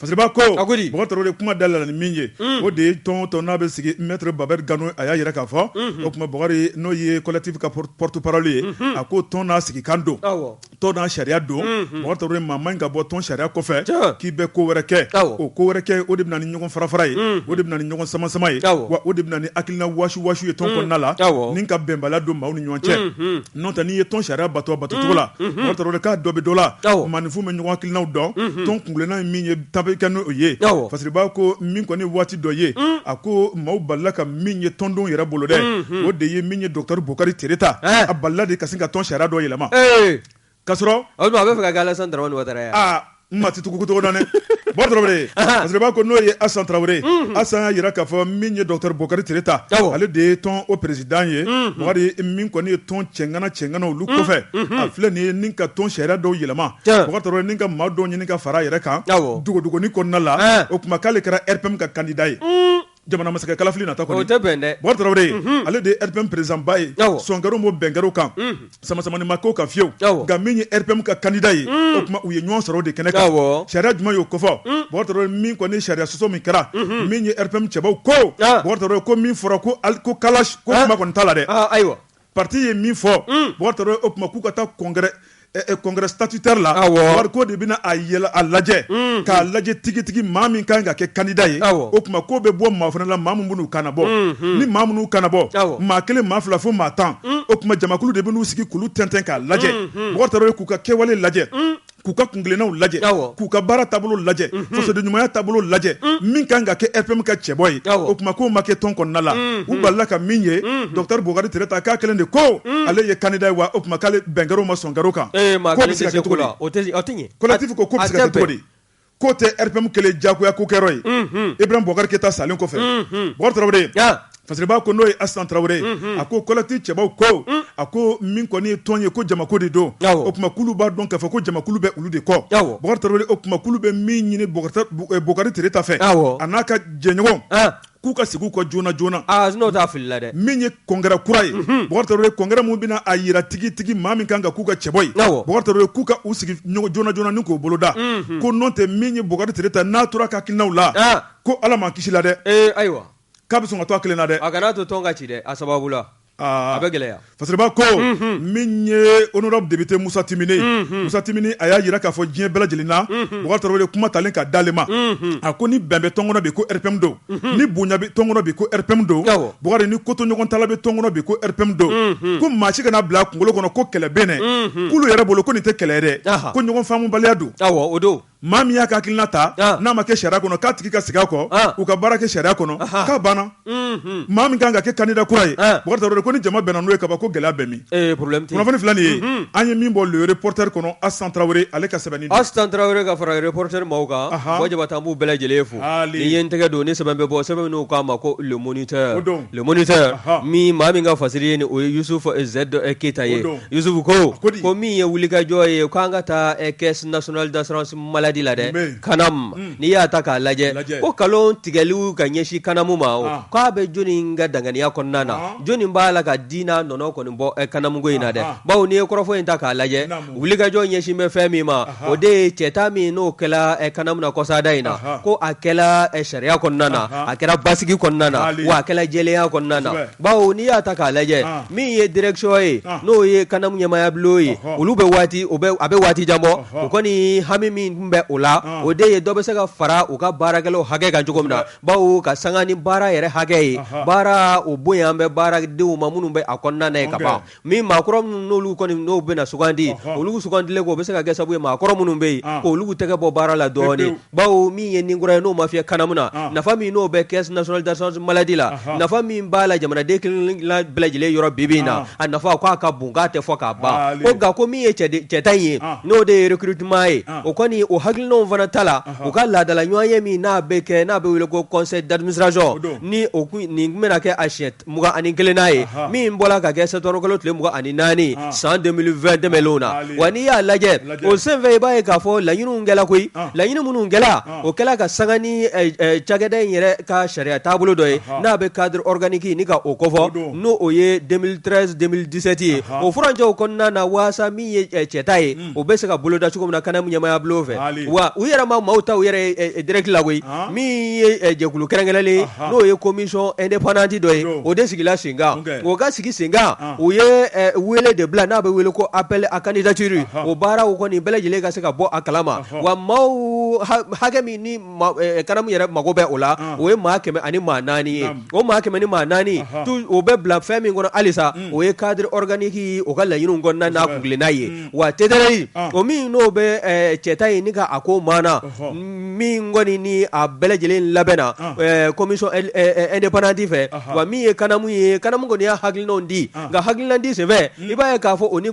fasiriba ko Bakari Tarawele kuma dalala ni min ye o de ye tɔn n'a bɛ sigi maître Babɛri Gano a y'a yɛrɛ k'a fɔ o tuma Bakari n'o ye collectif ka porte-parole ye a ko tɔn n'a sigi kan don tɔn n'a sariya don Bakari Tarawele maa man ka bɔ tɔn sariya kɔfɛ k'i bɛ ko wɛrɛ kɛ o ko wɛrɛ kɛ o de bɛ na ni ɲɔgɔn farafara ye o de bɛ na ni ɲɔgɔn sama ye wa o de bɛ na ni hakilina wɔsi ye tɔn kɔnɔna la ni ka bɛnbaliya don maaw ni ɲɔgɔn cɛ n'o tɛ n'i ye tɔn sariya bato cogo la Bakari Tarawele k'a dɔ bɛ dɔ la maaninfin bɛ ɲɔgɔn hakilinaw dɔn tɔn kungilenna ye min ye kɛ n'o ye fasiriba ko min kɔni waati dɔ ye a ko maaw balila ka min ye tɔndon yɛrɛ bolo dɛ o de ye min ye docteur Bokari Tereta a balila de ka sin ka tɔn sariya dɔ yɛlɛma k'a sɔrɔ a bɛ fɛ ka kɛ Alassane Dramane Ouattara n ma ti tugu cogo dɔn dɛ Bakari Tarawele fasiriba ko n'o ye Assane Traoré Assane y'a yira k'a fɔ min ye docteur Bokari Tereta ale de ye tɔn o président ye Bakari min kɔni ye tɔn cɛngana olu kɔfɛ a filɛ nin ye ni ka tɔn sariya dɔw yɛlɛma Bakari Tarawele ni ka maa dɔw ɲini ka fara a yɛrɛ kan dogodogoni kɔnɔna la o tuma k'ale kɛra RPM ka candidat ye jamana masakɛ kalafili nata kɔni o tɛ bɛn dɛ Bakari Tarawele ale de ye RPM président ba ye sɔnkɛrɛw m'o bɛnkɛrɛw kan samasamani ma ko kan fiyewu nka min ye RPM ka candidat ye o tuma u ye ɲɔgɔn sɔrɔ o de kɛnɛ kan sariya jumɛn y'o kofɔ Bakari Tarawele min kɔni sariya sɔsɔ min kɛra min ye RPM cɛbaw ko Bakari Tarawele ko min fɔra ko kalash ko kuma kɔni t'a la dɛ ayiwa parti ye min fɔ Bakari Tarawele o tuma k'u ka taa congrès statutaire la wari ko de bɛna a yɛlɛ a lajɛ k'a lajɛ tigitigi maa min kan ka kɛ candidat ye o tuma ko bɛ bɔ maa fana la maa min b'u kana bɔ ni maa minnu kana bɔ maa kelen maa fila fo maa 10 o tuma jamakulu de bɛn'u sigi k'ulu tɛntɛn k'a lajɛ Bakari Tarawele k'u ka kɛwale lajɛ k'u ka kungilennaw lajɛ k'u ka baara taabolo lajɛ fasoden ɲumanya taabolo lajɛ min kan ka kɛ RPM ka cɛbɔ ye o tuma k'o ma kɛ tɔn kɔnɔna la u balila ka min ye docteur Bokari Tereta k'a kelen de ko ale ye candidat ye wa o tuma k'ale bɛnkɛrɛw ma sɔn kɛrɛw kan ko bɛ se ka kɛ cogo di collectif ko bɛ se ka kɛ cogo di k'o tɛ RPM kelen jagoya ko kɛyɔrɔ ye Ibrahim Boubacar Keita salen kɔfɛ Bakari Tarawele fasiriba ko n'o ye Assane Traoré a ko collectif cɛbaw ko a ko min kɔni ye tɔn ye ko jamako de don o tuma k'ulu b'a dɔn k'a fɔ ko jamakulu bɛ olu de kɔ Bakari Tarawele o tuma k'ulu bɛ min ɲini Bokari Tereta fɛ a n'a ka jɛɲɔgɔn k'u ka sigi ko joona n'o t'a fili la dɛ min ye congrès kura ye Boubacar Traoré congrès mun bɛna a yira tigi maa min kan ka k'u ka cɛbɔ ye Boubacar Traoré k'u ka u sigi joona ni k'o boloda ko n'o tɛ min ye Boubacar Traoré ta n'a tora ka hakilinaw la ko Ala ma kisi la dɛ ayiwa k'a bɛ sɔn ka to a kelen na dɛ a kana to tɔn ka ci dɛ a sababu la a bɛ gɛlɛya Faseriba ko min ye honorable député Moussa Timini a y'a yira k'a fɔ diɲɛ bɛɛ lajɛlen na Boubacar Traoré kuma talen ka d'ale ma a ko ni bɛn bɛ tɔn kɔnɔ bi ko RPM don ni bonya bɛ tɔn kɔnɔ bi ko RPM don Boubacar ni koto ɲɔgɔn tala bɛ tɔn kɔnɔ bi ko RPM don ko maa si kana bila kunkolo kɔnɔ ko kɛlɛ bɛ nɛ k'ulu yɛrɛ bolo ko nin tɛ kɛlɛ dɛ ko ɲɔgɔn faamubaliya don o don maa min y'a ka hakilina ta n'a ma kɛ sariya kɔnɔ k'a tigi ka segin a kɔ u ka baara kɛ sariya kɔnɔ k'a banna maa min kan ka kɛ candidat kura ye Boubacar Traoré ko ni jama bɛnna n'o ye kaban ko gɛlɛya bɛ min kunnafoni fila nin ye an ye min bɔ le reporter kɔnɔ Assane Traoré ale ka sɛbɛnni don Assane Traoré ka fara reporter maaw kan o jabata an b'u bɛɛ lajɛlen fo ni ye n tɛgɛ don ni sɛbɛn bɛ bɔ sɛbɛn minnu k'a ma ko le moniteur min maa min ka fasiri ye ni o ye Youssouf Z Keita ye Youssouf ko min ye wulikajɔ ye k'an ka taa caisse nationale d'assurance maladie la dɛ kanam n'i y'a ta k'a lajɛ ko kalon tigɛliw ka ɲɛsin kanamu ma k'a bɛ jɔnni ka danganiya kɔnɔna na jɔnni b'a la ka diina nɔnɔ kɔni bɔ kanamuko in na dɛ bawo n'i ye kɔrɔfɔ in ta k'a lajɛ wulikajɔ ɲɛsin bɛ fɛn min ma o de ye cɛta min n'o kɛla kanamu na kɔsada in na ko a kɛla sariya kɔnɔna na a kɛra basigi kɔnɔna na wa a kɛla jɛlenya kɔnɔna na bawo n'i y'a ta k'a lajɛ min ye direction ye n'o ye kanamu ɲɛmaya bulon ye olu bɛ a bɛ waati jan bɔ o kɔni hami min bɛ o la o de ye dɔ bɛ se ka fara u ka baarakɛlaw hakɛ kan cogo min na bawo ka sanga ni baara yɛrɛ hakɛ ye baara o bonya bɛ baaradenw ma minnu bɛ a kɔnɔna na ye ka ban min maakɔrɔ minnu n'olu kɔni n'o bɛna sugandi olu sugandilen ko o bɛ se ka kɛ sababu ye maakɔrɔ minnu bɛ yen ko olu tɛgɛ bɔ baara la dɔɔnin bawo min ye ninkura ye n'o ma fiyɛ kanamu na nafa min n'o bɛ caisse nationale d'assurance maladie la nafa min b'a la jamanaden kelen bɛɛ lajɛlen yɔrɔ bi in na a nafa k'a ka bon k'a tɛ fɔ k'a ban ko nka ko min ye cɛta in ye n'o de ye recrutement ye o kɔni o hakilinaw fana ta la u ka laadala ɲɔgɔn ye min n'a bɛ wele ko conseil d'administration ni nin bɛna kɛ a siɲɛ 21 n'a ye min bɔra ka kɛ septembre kalo tile 24 san 2020 tɛmɛnlenw na wa n'i y'a lajɛ o senfɛ i b'a ye k'a fɔ laɲiniw kɛla koyi laɲini minnu kɛla o kɛla ka sanga ni cakɛda in yɛrɛ ka sariya taabolo dɔ ye n'a bɛ cadre organique ni ka o kɔfɔ n'o o ye 2013-2017 ye o furancɛw kɔnɔna na waasa min ye cɛta ye o bɛ se ka boloda cogo min na kanamu ɲɛmaya bulon fɛ wa u yɛrɛ ma maaw ta u yɛrɛ direct la koyi min ye jɛkulu kɛrɛnkɛrɛnlen n'o ye commission indépendante dɔ ye o de sigila sen kan o ka sigi sen kan u ye wele de bila n'a bɛ wele ko appel à candidature o baaraw kɔni bɛɛ lajɛlen ka se ka bɔ a kalama wa maaw hakɛ min ni kanamu yɛrɛ mago bɛ o la o ye maa 100 ni maa 4 ye o maa 100 ni maa 4 o bɛ bila fɛn min kɔnɔ halisa o ye cadre organique o ka laɲiniw kɔnɔna n'a kuntilenna ye wa tɛtɛrɛ o min n'o bɛ cɛta ye ni ka a ko maana min kɔni ni a bɛɛ lajɛlen labɛnna commission indépendante fɛ wa min ye kanamu kɔni y'a hakilinaw di nka hakilina di senfɛ i b'a ye k'a fɔ o ni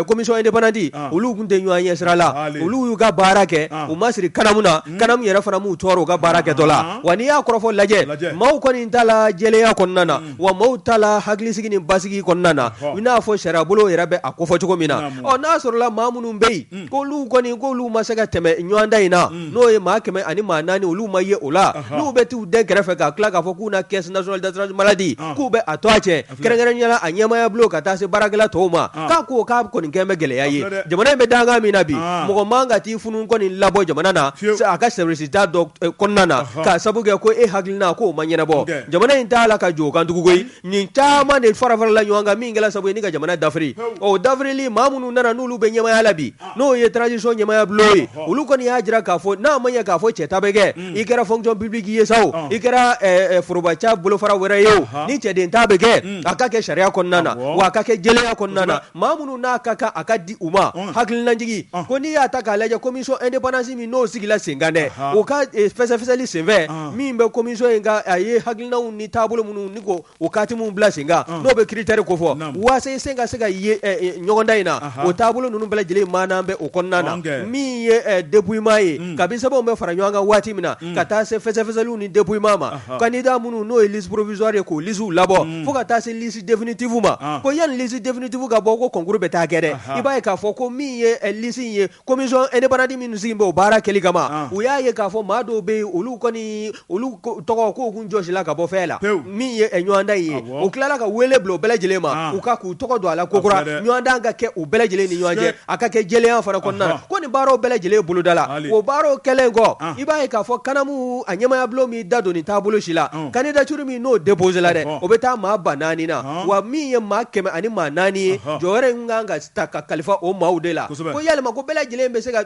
commission indépendante olu tun tɛ ɲɔgɔn ɲɛ sira la olu y'u ka baara kɛ u ma siri kanamu na kanamu yɛrɛ fana m'u tɔɔrɔ u ka baara kɛtɔ la wa n'i y'a kɔrɔfɔ lajɛ maaw kɔni t'a la jɛlenya kɔnɔna na wa maaw t'a la hakilisigi ni basigi kɔnɔna na i n'a fɔ sariya bolo yɛrɛ bɛ a kofɔ cogo min na n'a sɔrɔla maa minnu bɛ yen k'olu ma se ka tɛmɛ ɲɔgɔn da in na n'o ye maa 100 ani maa 4 olu ma ye o la n'u bɛ t'u den kɛrɛfɛ ka tila k'a fɔ k'u na caisse nationale d'assurance maladie k'u bɛ a to a cɛ kɛrɛnkɛrɛnnenya a ɲɛmaya bulon ka taa se baarakɛla tɔw ma k'a ko k'a kɔni kɛn bɛ gɛlɛya ye jamana in bɛ dangan min na bi mɔgɔ man ka t'i funu kɔni labɔ jamana na a ka service ta dɔ kɔnɔna na k'a sabu kɛ ko e hakilina k'o ma ɲɛnabɔ jamana in t'a la ka jɔ o kan tugun koyi nin caman de fara-farala ɲɔgɔn kan min kɛla sabu ye ni ka jamana dafiri o dafirili maa minnu nana n'olu bɛ ɲɛmaya la bi n'o ye transition ɲɛmaya bulon ye olu kɔni y'a jira k'a fɔ n'a ma ɲɛ k'a fɔ cɛta bɛ kɛ i kɛra fonction publique ye sa o i kɛra forobaca bolofara wɛrɛ ye o ni cɛden ta bɛ kɛ a ka kɛ sariya kɔnɔna na wa a ka kɛ jɛlenya kɔnɔna na maa minnu n'a ka kan a ka di u ma hakilinajigi ko n'i y'a ta k'a lajɛ commission indépendance min n'o sigila sen kan dɛ o ka fɛsɛfɛsɛli senfɛ min bɛ commission in ka a ye hakilinaw ni taabolo minnu ni ko o kati minnu bila sen kan n'o bɛ critère ko fɔ waasa i sen ka se ka ye ɲɔgɔn da in na o taabolo ninnu bɛɛ lajɛlen maana bɛ o kɔnɔna na min ye dépouillement ye kabini sɛbɛnw bɛ fara ɲɔgɔn kan waati min na ka taa se fɛsɛfɛsɛliw ni dépouillement ma candidat minnu n'o ye liste provisoire ye k'o listes labɔ fo ka taa se liste définitive ma ko yanni liste définitive ka bɔ ko concours bɛ taa kɛ dɛ i b'a ye k'a fɔ ko min ye liste in ye commission indépendante minnu sigi bɛ o baara kɛli kama u y'a ye k'a fɔ maa dɔw bɛ yen olu tɔgɔ k'u kun jɔsila ka bɔ fɛn la min ye ɲɔgɔn dan ye o tilala ka wele bila o bɛɛ lajɛlen ma u ka k'u tɔgɔ don a la kokura ɲɔgɔn dan ka kɛ u bɛɛ lajɛlen ni ɲɔgɔn cɛ a ka kɛ jɛlenya fana kɔnɔna na ko nin baaraw bɛɛ lajɛlen boloda la o baaraw kɛlen kɔ i b'a ye k'a fɔ kanamu a ɲɛmaya bulon min da don nin taabolo si la candidature min n'o déposé la dɛ o bɛ taa maa 400 na wa min ye maa 100 ani maa 4 ye jɔyɔrɔ in kan ka ta ka kalifa o maaw de la ko yalima ko bɛɛ lajɛlen bɛ se ka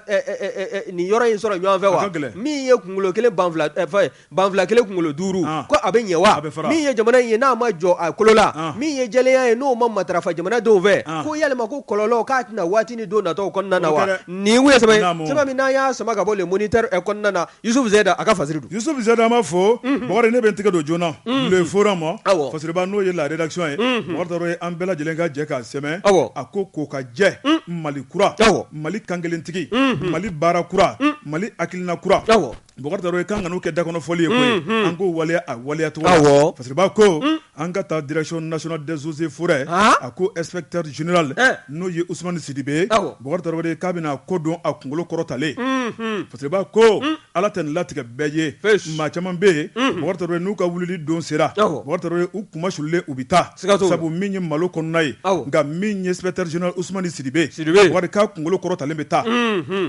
nin yɔrɔ in sɔrɔ ɲɔgɔn fɛ wa min ye kunkolo kelen banfila kelen kunkolo 5 ko a bɛ ɲɛ wa min ye jamana in ye n'a ma jɔ a kolo la min ye jɛlenya ye n'o ma matarafa jamana denw fɛ ko yalima ko kɔlɔlɔ k'a tɛna waati ni don natɔw kɔnɔna na wa nin kun ye sɛbɛn min n'an y'a sama ka bɔ le moniteur kɔnɔna na Yusuf Zɛda a ka fasiri don Yusuf Zɛda an b'a fɔ Bakari ne bɛ n tɛgɛ don joona le forum ma fasiriba n'o ye la rédaction ye Bakari Tarawele an bɛɛ lajɛlen ka jɛ k'a sɛmɛ a ko k'o ka jɛ Mali kura Mali kankelentigi Mali baara kura Mali hakilina kura Bakari Tarawele kan ka n'o kɛ dakɔnɔ fɔli ye koyi an k'o waleya a waleya cogo fasiriba ko an ka taa direction nationale des eaux et forêts a ko inspecteur général n'o ye Ousmane Sidibe Bakari Tarawele k'a bɛna ko don a kunkolo kɔrɔtalen fasiriba ko ala tɛ nin latigɛ bɛɛ ye maa caman bɛ yen Bakari Tarawele n'u ka wulili don sera Bakari Tarawele u kuma sulilen u bɛ taa sabu min ye malo kɔnɔna ye nka min ye inspecteur général Ousmane Sidibe Bakari k'a kunkolo kɔrɔtalen bɛ taa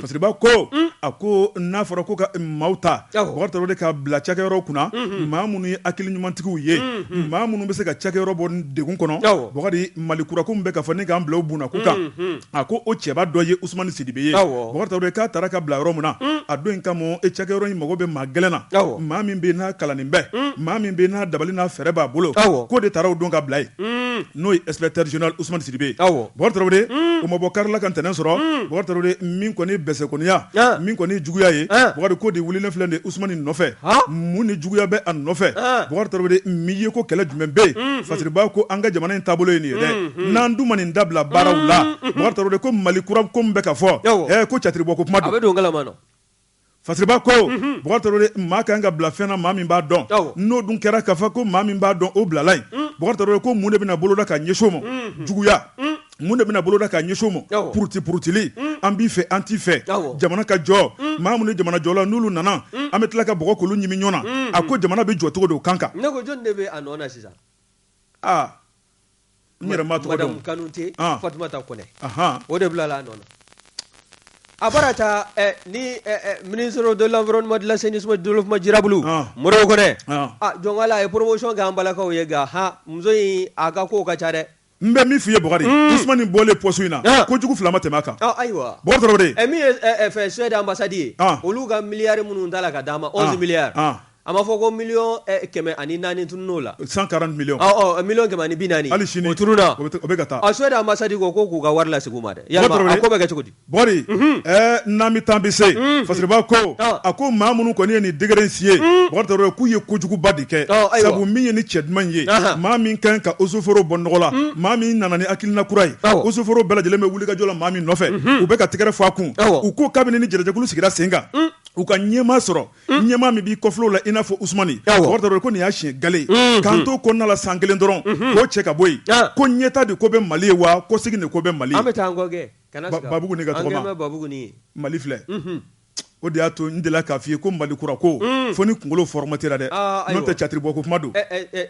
fasiriba ko a ko n'a fɔra ko ka maaw ta Bakari Tarawele ka bila cakɛyɔrɔ kunna maa minnu ye hakili ɲumantigiw ye maa minnu bɛ se ka cakɛyɔrɔ bɔ degun kɔnɔ Bakari Mali kurakun bɛ ka fɔ ne k'an bila u bunna ku kan a ko o cɛba dɔ ye Ousmane Sidibe ye Bakari Tarawele k'a taara ka bila yɔrɔ min na a don in kama cakɛyɔrɔ in mago bɛ maa gɛlɛn na maa min bɛ n'a kalannen bɛ maa min bɛ n'a dabali n'a fɛɛrɛ b'a bolo k'o de taara o don ka bila ye n'o ye inspecteur général Ousmane Sidibe Bakari Tarawele o ma bɔ kari la ka ntɛnɛn sɔrɔ Bakari Tarawele min kɔni bɛsɛkɔniya min kɔni juguya ye Bakari k'o de wulilen filɛ de Ousmane nɔfɛ mun ni juguya bɛ a nɔfɛ Bakari Tarawele min ye ko kɛlɛ jumɛn bɛ yen fasiriba ko an ka jamana in taabolo ye nin ye dɛ n'an dun ma nin dabila baaraw la Bakari Tarawele ko Mali kura ko min bɛ ka fɔ ko catiri bɔ ko kuma don a bɛ don kalama nɔ fasiriba ko Bakari Tarawele maa kan ka bila fɛn na maa min b'a dɔn n'o dun kɛra k'a fɔ ko maa min b'a dɔn o bilala yen Bakari Tarawele ko mun de bɛna boloda ka ɲɛsin o ma juguya mun de bɛna boloda ka ɲɛsin o ma purutili an b'i fɛ an t'i fɛ jamana ka jɔ maa minnu jamana jɔ la n'olu nana an bɛ tila ka bɔgɔ k'olu ɲimi ɲɔgɔn na a ko jamana bɛ jɔ cogo di o kan kan ne ko jɔn de bɛ a nɔ na sisan n yɛrɛ ma tɔgɔ dɔn Madame Kanute Fatumata Kone o de bilala a nɔ na a bɔra ta ni ministre de l'environnement de l'assainissement du développement durable Modibo Kone jɔn ala a ye promotion kɛ an balakaw ye nka muso in a ka kow ka ca dɛ n bɛ min f'i ye Bakari Ousmane bɔlen poste in na kojugu fila ma tɛmɛ a kan ayiwa Bakari Tarawele min ye fɛ Suède ambassade ye olu ka miliyari minnu t'a la ka d'a ma 11 miliyari a ma fɔ ko miliyɔn 140 tunun'o la 140 miliyɔn miliyɔn 140 hali sini o tununna o bɛ ka taa Suède ambassade ko k'u ka wari lasegin u ma dɛ yalima a ko bɛ kɛ cogo di Bakari n'an bɛ temps bɛ se fasiriba ko a ko maa minnu kɔni ye nin degré in si ye Bakari Tarawele k'u ye kojuguba de kɛ sabu min ye ni cɛ duman ye maa min kan ka osoforo bɔ nɔgɔ la maa min nana ni hakilina kura ye osoforo bɛɛ lajɛlen bɛ wulikajɔ la maa min nɔfɛ u bɛ ka tɛgɛrɛ fɔ a kun u ko kabini ni jɛnɛjɛkulu sigira sen kan u ka ɲɛmaa sɔrɔ ɲɛmaa min b'i kɔfilɛ la i n'a fɔ Ousmane Bakari Tarawele ko nin y'a siɲɛ gale k'an to kɔnɔna la san 1 dɔrɔn k'o cɛ ka bɔ yen ko ɲɛta de ko bɛ Mali ye wa ko sigi de ko bɛ Mali ye an bɛ taa an kɔ kɛ Babugu ni ka tɔgɔma Mali filɛ o de y'a to n delila k'a f'i ye ko Mali kura ko fo ni kunkolo formatera dɛ n'o tɛ catiri bɔ ko kuma don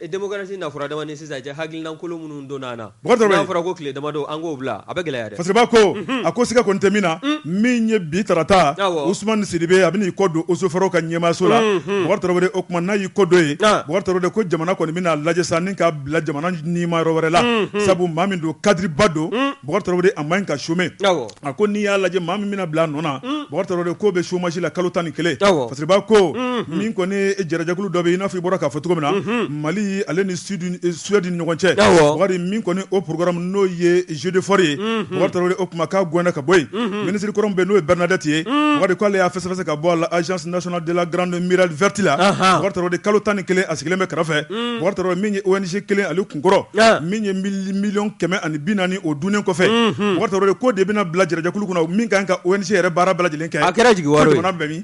démocratie nafura dama ni sisan cɛ hakilinankolo minnu donna na Bakari Tarawele n'a fɔra ko tile damadɔ an k'o bila a bɛ gɛlɛya dɛ fasiriba ko a ko siga kɔni tɛ min na min ye bi tarata Ousmane Sidibe a bɛna i kɔ don osoforo ka ɲɛmaaso la Bakari Tarawele o kuma n'a y'i kɔ don yen Bakari Tarawele ko jamana kɔni bɛna lajɛ sa ni k'a bila jamana nima yɔrɔ wɛrɛ la sabu maa min don kadiriba don Bakari Tarawele a man ɲi ka chômer a ko n'i y'a lajɛ maa min bɛna bila a nɔ na Bakari Tarawele k'o bɛ chômer chômage la kalo 11 parce que ba ko min ko ne jarajakulu dɔ bɛ ina fɔ bɔra k'a fɔ cogo min na Mali ale ni Suède ni ɲɔgɔn cɛ wari min ko ne o programme n'o ye jeu de fort ye wari tarawele o kuma k'a gɔnna ka bɔ yen ministre kɔrɔ min bɛ n'o ye Bernadette ye wari ko ale y'a fɛsɛfɛsɛ ka bɔ a la agence nationale de la grande muraille verte la wari tarawele kalo 11 a sigilen bɛ kɛrɛfɛ wari tarawele min ye ONG kelen ale kunkɔrɔ min ye miliyɔn 140 o dunnen kɔfɛ wari tarawele ko de bɛna bila jarajakulu kunna min kan ka ONG yɛrɛ baara bɛɛ lajɛlen kɛ a kɛra jigi wari jamana bɛ min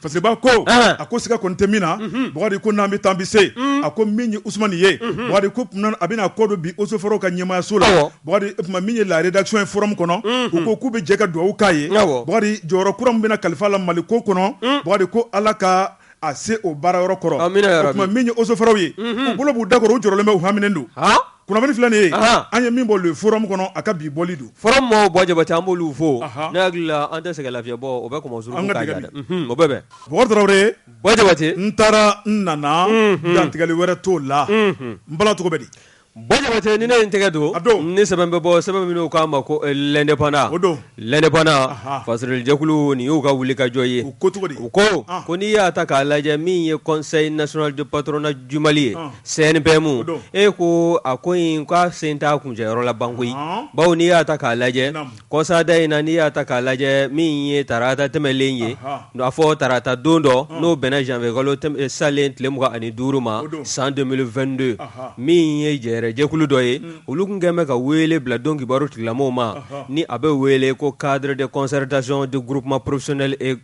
parce que ba ko a ko siga kɔni tɛ min na wari ko n'an bɛ taa bi se a ko min ye Ousmane ye wari ko a bɛna ko dɔ bi Osoforo ka ɲɛmaayaso la wari kuma min ye la rédaction in forum kɔnɔ u ko k'u bɛ jɛ ka dugawu k'a ye wari jɔyɔrɔ kura min bɛna kalifa la Mali ko kɔnɔ wari ko Ala ka a se o baara yɔrɔ kɔrɔ kuma min ye Osoforo ye u bolo b'u da kɔrɔ u jɔrɔlen bɛ u haminen don kunnafoni filɛ nin ye an ye min bɔ le forum kɔnɔ a ka bi bɔli don forum mɔgɔw bɔ Jabate an b'olu fo ne hakili la an tɛ sɛgɛn lafiya bɔ o bɛ kɔmɔ suru k'a ja dɛ o bɛɛ bɛ Bɔkari Tarawele bɔ Jabate n taara n nana dantigɛli wɛrɛ t'o la n bala cogo bɛ di bɔ Jabate ni ne ye n tɛgɛ don ni sɛbɛn bɛ bɔ sɛbɛn minnu k'a ma ko l'indépendant l'indépendant fasirilijɛkulu nin y'u ka wuli ka jɔ ye u ko cogo di u ko n'i y'a ta k'a lajɛ min ye conseil national de patronat du Mali ye CNPM e ko a ko in k'a sen t'a kuncɛyɔrɔ la ban koyi bawo n'i y'a ta k'a lajɛ kɔsada in na n'i y'a ta k'a lajɛ min ye tarata tɛmɛlen ye a fɔ tarata don dɔ n'o bɛnna janvier kalo salen tile 25 ma san 2022 min ye jɛkulu dɔ ye olu kun kɛn bɛ ka wele bila don kibaru tigilamɔgɔw ma ni a bɛ wele ko cadre de concertation de groupement professionnel et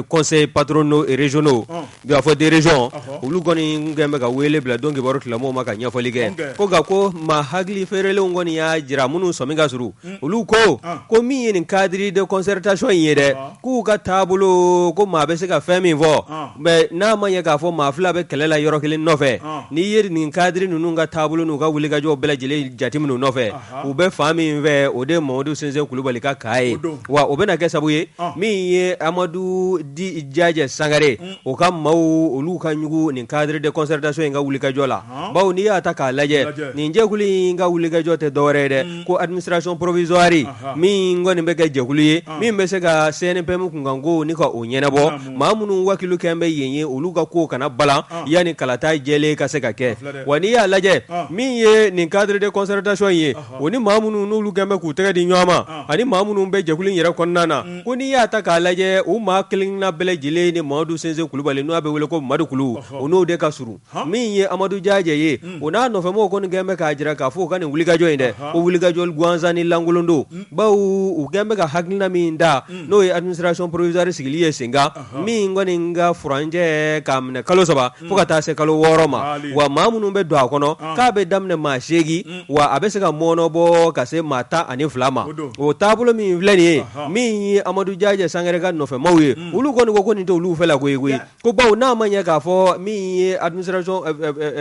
conseils patronaux et régionaux bi a fɔ des régions olu kɔni kɛn bɛ ka wele bila don kibaru tigilamɔgɔw ma ka ɲɛfɔli kɛ ko nka ko maa hakili feerelenw kɔni y'a jira minnu sɔmi ka surun olu ko min ye nin cadre de concertation in ye dɛ k'u ka taabolo ko maa bɛ se ka fɛn min fɔ mais n'a ma ɲɛ k'a fɔ maa fila bɛ kɛlɛ la yɔrɔ kelen nɔfɛ n'i ye nin cadre ninnu ka taabolo n'u ka wulikajɔw bɛɛ lajɛlen jateminɛ nɔfɛ u bɛ fan min fɛ o de Mamadu Sɛnsɛn Kulubali ka kaa ye wa o bɛna kɛ sabu ye min ye Amadu Di Jaajɛ Sangare o ka maaw olu ka ɲugu nin cadre de concertation in ka wulikajɔ la bawo n'i y'a ta k'a lajɛ nin jɛkulu in ka wulikajɔ tɛ dɔwɛrɛ ye dɛ ko administration provisoire min kɔni bɛ kɛ jɛkulu ye min bɛ se ka CNPM kunkanko ni ka o ɲɛnabɔ maa minnu wakilu kɛn bɛ yen ye olu ka ko kana balan yanni kalata jɛlen ka se ka kɛ wa n'i y'a lajɛ min ye nin cadre de concertation ye o ni maa minnu n'olu kɛn bɛ k'u tɛgɛ di ɲɔgɔn ma ani maa minnu bɛ jɛkulu in yɛrɛ kɔnɔna na ko n'i y'a ta k'a lajɛ o maa kelen na bɛɛ lajɛlen ni Mamadu Sɛnsɛn Kulubali n'o bɛ wele ko Mamadu Kulu o n'o de ka surun min ye Amadu Jaajɛ ye o n'a nɔfɛmɔgɔw kɔni kɛn bɛ k'a jira k'a fɔ u ka nin wulikajɔ in dɛ ko wulikajɔ gansan ni lankolon don bawo u kɛn bɛ ka hakilina min da n'o ye administration provisoire sigili ye sen kan min kɔni ka furancɛ k'a minɛ kalo 3 fo ka taa se kalo 6 ma wa maa minnu bɛ don a kɔnɔ k'a bɛ daminɛ maa 8 wa a bɛ se ka mɔnɔbɔ ka se maa 12 ma o taabolo min filɛ nin ye min ye Amadu Jaajɛ Sangare ka nɔfɛmaw ye olu kɔni ko nin tɛ olu fɛ la koyi ko bawo n'a ma ɲɛ k'a fɔ min ye administration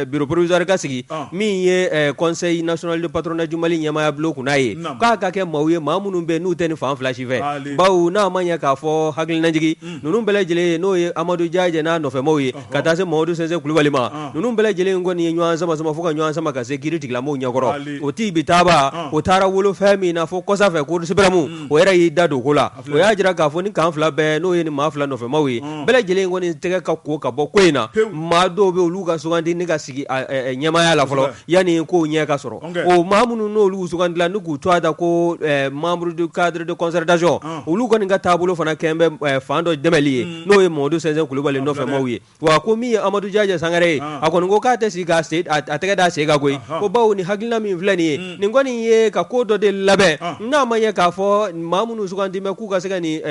bureau provisoire ka sigi min ye conseil national de patronat du Mali ɲɛmaaya bulon kunna ye k'a ka kɛ maaw ye maa minnu bɛ n'u tɛ nin fan fila si fɛ bawo n'a ma ɲɛ k'a fɔ hakilinajigi ninnu bɛɛ lajɛlen n'o ye Amadu Jaajɛ n'a nɔfɛmaw ye ka taa se Mamadu Sɛnsɛn Kulubali ma ninnu bɛɛ lajɛlen kɔni ye ɲɔgɔn sama fo ka ɲɔgɔn sama ka se kiiri tigilamɔgɔw ɲɛkɔrɔ o t'i bi taaba o taara wolo fɛn min na fo kɔsa fɛ ko sibiramu o yɛrɛ y'i da don ko la o y'a jira k'a fɔ ni kan fila bɛɛ n'o ye nin maa fila nɔfɛmaw ye bɛɛ lajɛlen kɔni tɛgɛ ka ko ka bɔ ko in na maa dɔw bɛ olu ka sugandi ni ka sigi ɲɛmaaya la fɔlɔ yanni kow ɲɛ ka sɔrɔ o maa minnu n'olu sugandila ni k'u to a da ko membre du cadre de concertation olu kɔni ka taabolo fana kɛn bɛ fan dɔ dɛmɛli ye n'o ye Mamadu Sɛnsɛn Kulubali nɔfɛmaw ye wa ko min ye Amadu Jaajɛ Sangare ye a kɔni ko k'a tɛ sigi k'a tɛgɛ da sen kan koyi ko bawo ni hakilina min filɛ nin ye nin kɔni ye ka ko dɔ de labɛn n'a ma ɲɛ k'a fɔ maa minnu sugandi mɛ k'u ka se ka nin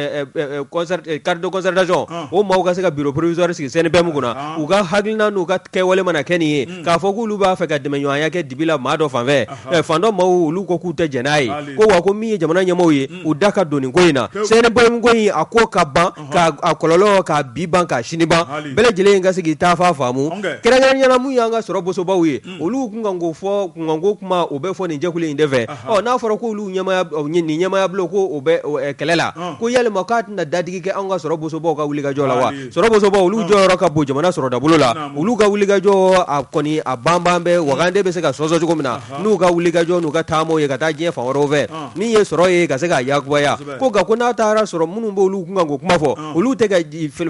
cadre de concertation o maaw ka se ka bureau provisoire sigi CNPM kunna u ka hakilina n'u ka kɛwale mana kɛ nin ye k'a fɔ k'olu b'a fɛ ka dɛmɛɲɔgɔnya kɛ dibi la maa dɔ fan fɛ fan dɔ maaw olu ko k'u tɛ jɛn n'a ye ko wa ko min ye jamana ɲɛmɔgɔw ye u da ka don nin ko in na CNPM ko in a ko ka ban k'a kɔlɔlɔ k'a bi ban k'a sini ban bɛɛ lajɛlen ka se k'i taa f'a faamu kɛrɛnkɛrɛnnenya mun y'an ka sɔrɔ bosobaw ye olu kunkanko kuma o bɛ fɔ nin jɛkulu in de fɛ n'a fɔra k'olu nin ɲɛmaaya bulon ko o bɛ kɛlɛ la ko yalima k'a tɛna dadigi kɛ an ka sɔrɔ sɔrɔ bosobaw ka wuli ka jɔ la wa sɔrɔ bosobaw olu jɔyɔrɔ ka bon jamana sɔrɔ dabolo la olu ka wuli ka jɔ a kɔni a banban bɛ wagande bɛ se ka sɔsɔ cogo min na n'u ka wuli ka jɔ n'u ka taamaw ye ka taa diɲɛ fan wɛrɛw fɛ min ye sɔrɔ ye ka se ka yakubaya ko nka ko n'a taara sɔrɔ minnu bɛ olu kun kan k'o kuma fɔ olu tɛ ka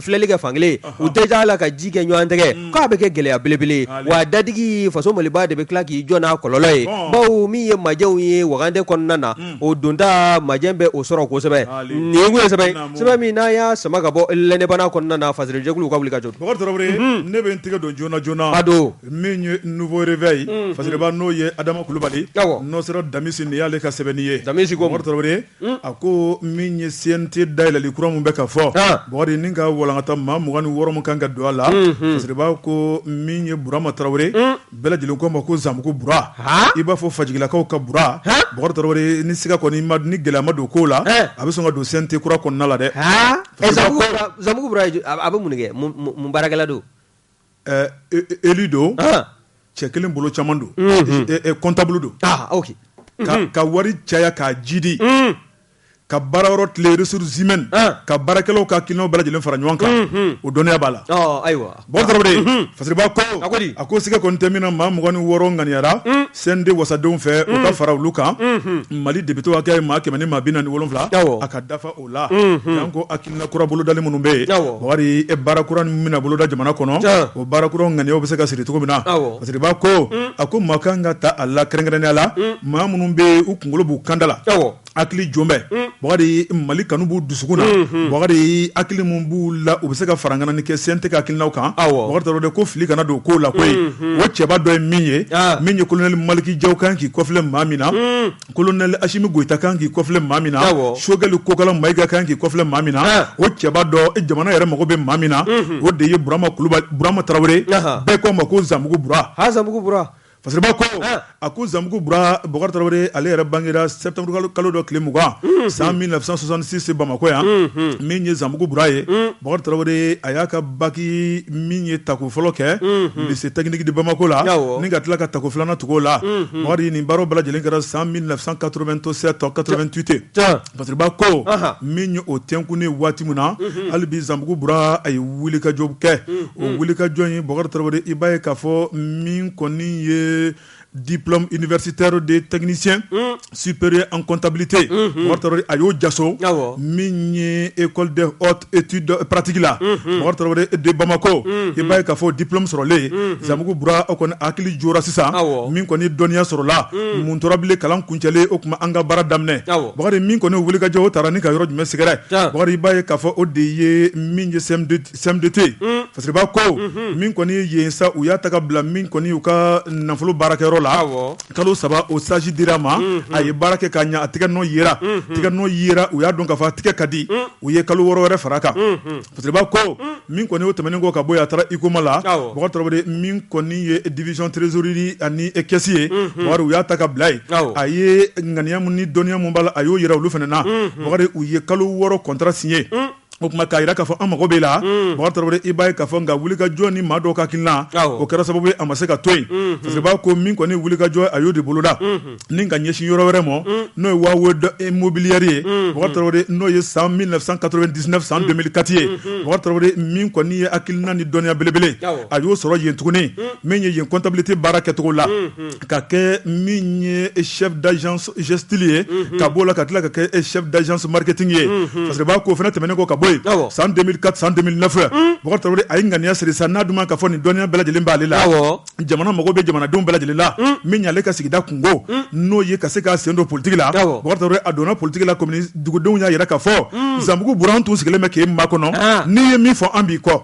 filɛli kɛ fankelen u tɛ taa la ka ji kɛ ɲɔgɔn tɛgɛ k'a bɛ kɛ gɛlɛya belebele wa dadigi faso maliba de bɛ tila k'i jɔ n'a kɔlɔlɔ ye bawo min ye majɛw ye wagande kɔnɔna na o donta majɛ bɛ o sɔrɔ kosɛbɛ nin ye kun ye sɛbɛn min n'a y'a sama ka bɔ lɛnɛbana kɔnɔna na faserijɛkulu ka wuli ka jɔ Bakari Tarawele ne bɛ n tɛgɛ don joona a don min ye nouveau réveil faseriba n'o ye Adama Kulubali n'o sera Damisi nin y'ale ka sɛbɛnni ye Damisi ko Bakari Tarawele a ko min ye CNT dayɛlɛli kura min bɛ ka fɔ Bakari ni ka walankata maa 26 min kan ka don a la faseriba ko min ye Burama Tarawele bɛɛ lajɛlen ko ma ko Zanbugu Bura i b'a fɔ Fajigilakaw ka Bura Bakari Tarawele ni siga kɔni ni gɛlɛya ma don ko la a bɛ sɔn ka don CNT kura kɔnɔna la dɛ Zanbugu Bura a bɛ mun kɛ mun baarakɛla don élu don cɛ kelen bolo caman don comptable don ka wari caya k'a jidi ka baarayɔrɔ tile ressources humaines ka baarakɛlaw ka kilinaw bɛɛ lajɛlen fara ɲɔgɔn kan o dɔnniya b'a la ayiwa Bakari Tarawele faseriba ko a ko siga kɔni tɛ min na maa 26 ŋaniyara CND wasadenw fɛ o ka fara olu kan Mali député hakɛ ye maa 147 a ka dafa o la yan ko hakilina kura bolodali minnu bɛ yen Bakari baara kura min bɛna boloda jamana kɔnɔ o baara kura ŋaniyaw bɛ se ka siri cogo min na faseriba ko a ko maa kan ka ta a la kɛrɛnkɛrɛnnenya la maa minnu bɛ u kunkolo b'u kanda la hakili jɔn bɛ Bakari Mali kanu b'u dusukun na Bakari hakili mun b'u la u bɛ se ka fara ŋanani kɛ CNT ka hakilinaw kan Bakari Tarawele ko fili kana don ko la koyi o cɛba dɔ ye min ye colonel Maliki Jaw kan k'i kɔfilɛ maa min na colonel Asimi Goyita kan k'i kɔfilɛ maa min na Sogɛli Kokala Mayiga kan k'i kɔfilɛ maa min na o cɛba dɔ jamana yɛrɛ mago bɛ maa min na o de ye Burama Tarawele bɛɛ ko ma ko Zanbugu Bura faseriba ko a ko Zanbugu Bura Bakari Tarawele ale yɛrɛ bangera septembre kalo dɔ tile 20 san 1966 Bamako yan min ye Zanbugu Bura ye Bakari Tarawele a y'a ka baki min ye tako fɔlɔ kɛ lycée technique de Bamako la ni ka tila ka tako filanan tugu o la Bakari nin baaraw bɛɛ lajɛlen kɛra san 1987-88 faseriba ko min ye o tɛnkuni waati min na hali bi Zanbugu Bura a ye wulikajɔ kɛ o wulikajɔ ye Bakari Tarawele i b'a ye k'a fɔ min kɔni ye diplôme universitaire de technicien supérieur en comptabilité Bakari Tarawele a y'o jaso min ye école de haute étude pratique la Bakari Tarawele de Bamako i b'a ye k'a fɔ diplôme sɔrɔlen Zanbugu Bura o kɔni hakili jora sisan min kɔni dɔnniya sɔrɔla mun tora bilen kalan kuncɛlen o tuma an ka baara daminɛ Bakari min kɔni wulikajɔ o taara ni ka yɔrɔ jumɛn sɛgɛrɛ Bakari i b'a ye k'a fɔ o de ye min ye CMDT faseriba ko min kɔni ye yen sa u y'a ta ka bila min kɔni u ka nafolo baarakɛyɔrɔ la kalo 3 o stage dira ma a ye baara kɛ k'a ɲɛ a tɛgɛ nɔ yera u y'a dɔn k'a fɔ a tɛgɛ ka di u ye kalo 6 wɛrɛ fara kan faseriba ko min kɔni o tɛmɛnen kɔ ka bɔ yen a taara ICOMA la Bakari Tarawele min kɔni ye division trésorerie ani caisse ye Bakari u y'a ta ka bila yen a ye ŋaniya mun ni dɔnniya mun b'a la a y'o yira olu fana na Bakari u ye kalo 6 contrat signé o tuma k'a yira k'a fɔ an mago b'e la Bakari Tarawele i b'a ye k'a fɔ nka wulikajɔ ni maa dɔw ka hakilina o kɛra sababu ye a ma se ka to yen faseriba ko min kɔni wulikajɔ a y'o de boloda ni ka ɲɛsin yɔrɔ wɛrɛ ma n'o ye Wawode immobilière ye Bakari Tarawele n'o ye san 1999 san 2004 ye Bakari Tarawele min kɔni ye hakilina ni dɔnniya belebele a y'o sɔrɔ yen tuguni min ye yen comptabilité baara kɛcogo la ka kɛ min ye chef d'agence gestil ye ka b'o la ka tila ka kɛ chef d'agence marketing ye faseriba ko fana tɛmɛnen kɔ ka bɔ yen san 2004 san 2009 Bakari Tarawele a ye ŋaniya siri sa n'a duma k'a fɔ nin dɔnniya bɛɛ lajɛlen b'ale la jamana mago bɛ jamanadenw bɛɛ lajɛlen la min y'ale ka sigida kungo n'o ye ka se k'a sen don politique la Bakari Tarawele a donna politique la komi dugudenw y'a yira k'a fɔ Zanbugu Bura an tun sigilen bɛ k'e makɔnɔ n'i ye min fɔ an b'i kɔ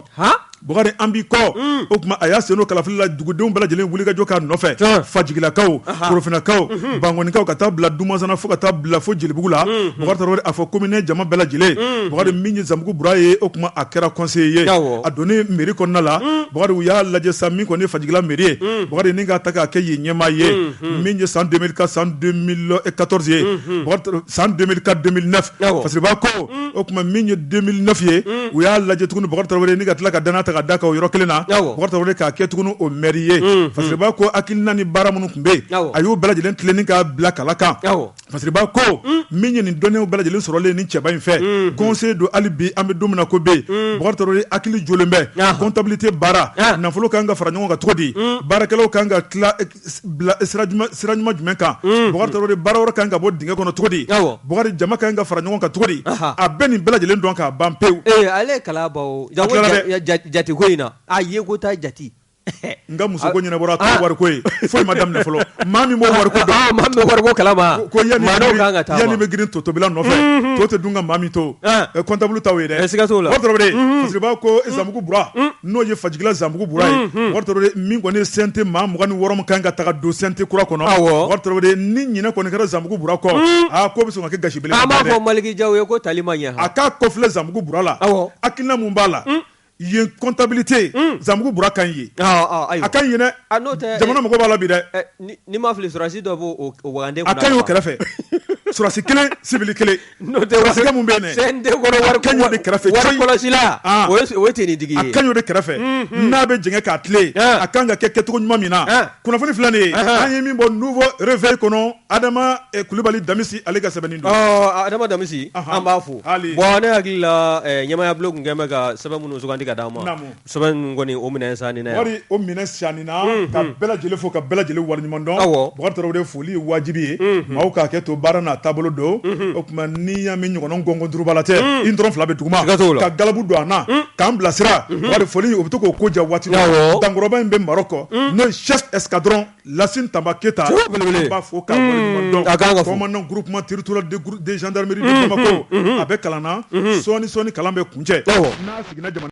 Bakari an b'i kɔ o tuma a y'a sen don kalafili la dugudenw bɛɛ lajɛlen wulikajɔ k'a nɔfɛ Fajigilakaw Korofinakaw Bangonikaw ka taa bila Dumasana fo ka taa bila fo Jelibugu la Bakari Tarawele a fɔ commune jama bɛɛ lajɛlen Bakari min ye Zanbugu Bura ye o tuma a kɛra conseiller ye a donni mairie kɔnɔna la Bakari u y'a lajɛ sa min kɔni ye Fajigila mairie ye Bakari ni k'a ta k'a kɛ yen ɲɛmaa ye min ye san 2004 san 2014 ye san 2004 2009 faseriba ko o tuma min ye 2009 ye u y'a lajɛ tuguni Bakari Tarawele ni ka tila ka danaya ta ka da kan o yɔrɔ kelen na Bakari Tarawele k'a kɛ tuguni o maire ye faseriba ko hakilina ni baara minnu tun bɛ yen a y'o bɛɛ lajɛlen tilenni k'a bila kala kan Fasiriba ko min ye nin dɔnniyaw bɛɛ lajɛlen sɔrɔlen ni cɛba in fɛ conseil do hali bi an bɛ don min na ko be Boubacar Traoré hakili jolen bɛ comptabilité baara nafolo kan ka fara ɲɔgɔn kan cogo di baarakɛlaw kan ka tila sira ɲuman jumɛn kan Boubacar Traoré baara wɛrɛ kan ka bɔ dingɛ kɔnɔ cogo di Boubacar jama kan ka fara ɲɔgɔn kan cogo di a bɛɛ nin bɛɛ lajɛlen dɔn k'a ban pewu ale kala bawo jati ko in na a ye ko ta jati n ka muso ko ɲɛnabɔra a wari ko ye foyi ma daminɛ fɔlɔ maa min b'o wari ko dɔn maa min bɛ wari ko kalama ko yanni bɛ girin totobila nɔfɛ to tɛ dun ka maa min to comptable taw ye dɛ siga t'o la Boubacar Traoré Fasiriba ko Zanbugu Bura n'o ye Fajigila Zanbugu Bura ye Boubacar Traoré min kɔni CNT maa 26 min kan ka taga don CNT kura kɔnɔ Boubacar Traoré ni ɲinɛ kɔni kɛra Zanbugu Bura kɔ ko bɛ sɔn ka kɛ gasi belebele an b'a fɔ Maliki Jaw ye ko tali ma ɲɛ a k'a kɔfilɛ Zanbugu Bura la hakilina mun b'a la yen comptabilité Zanbugu Bura kan ye a kan yen dɛ jamana mɔgɔ b'a la bi dɛ ni ma fili surasi dɔ b'o waganden a kan y'o kɛrɛfɛ surasi kelen sibili kelen n'o tɛ surasi mun bɛ yen CNT kɔnɔ wari kɔlɔsila o ye tenni digi ye a kan y'o de kɛrɛfɛ n'a bɛ jɛngɛ k'a tile a kan ka kɛ kɛcogo ɲuman min na kunnafoni filɛ nin ye an ye min bɔ nouveau réveil kɔnɔ Adama Kulibali Damisi ale ka sɛbɛnni don Adama Damisi an b'a fo bon ne hakili la ɲɛmaaya bulon kun kɛn bɛ ka sɛbɛn minnu sugandi ka d'an ma sɛbɛn ninnu kɔni o minɛn sanni na wari o minɛn sanni na ka bɛɛ lajɛlen fo ka bɛɛ lajɛlen wariɲuman dɔn Boubacar Traoré foli ye wajibi ye maaw k'a kɛ to baara n'a taabolo don o tuma n'i y'a mɛn ɲɔgɔnna gɔngɔn durubala tɛ i dɔrɔn fila bɛ duguma ka galabu don a na k'an bilasira wari foli o bɛ to k'o ko ja waati dankɔrɔba in bɛ Maroc n'o ye chef escadron Lassine Tamba Keita an b'a fo k'a wariɲuman dɔn commandant groupement territorial de gendarmerie de Bamako a bɛ kalan na sɔɔni kalan bɛ kuncɛ n'a siginna jamana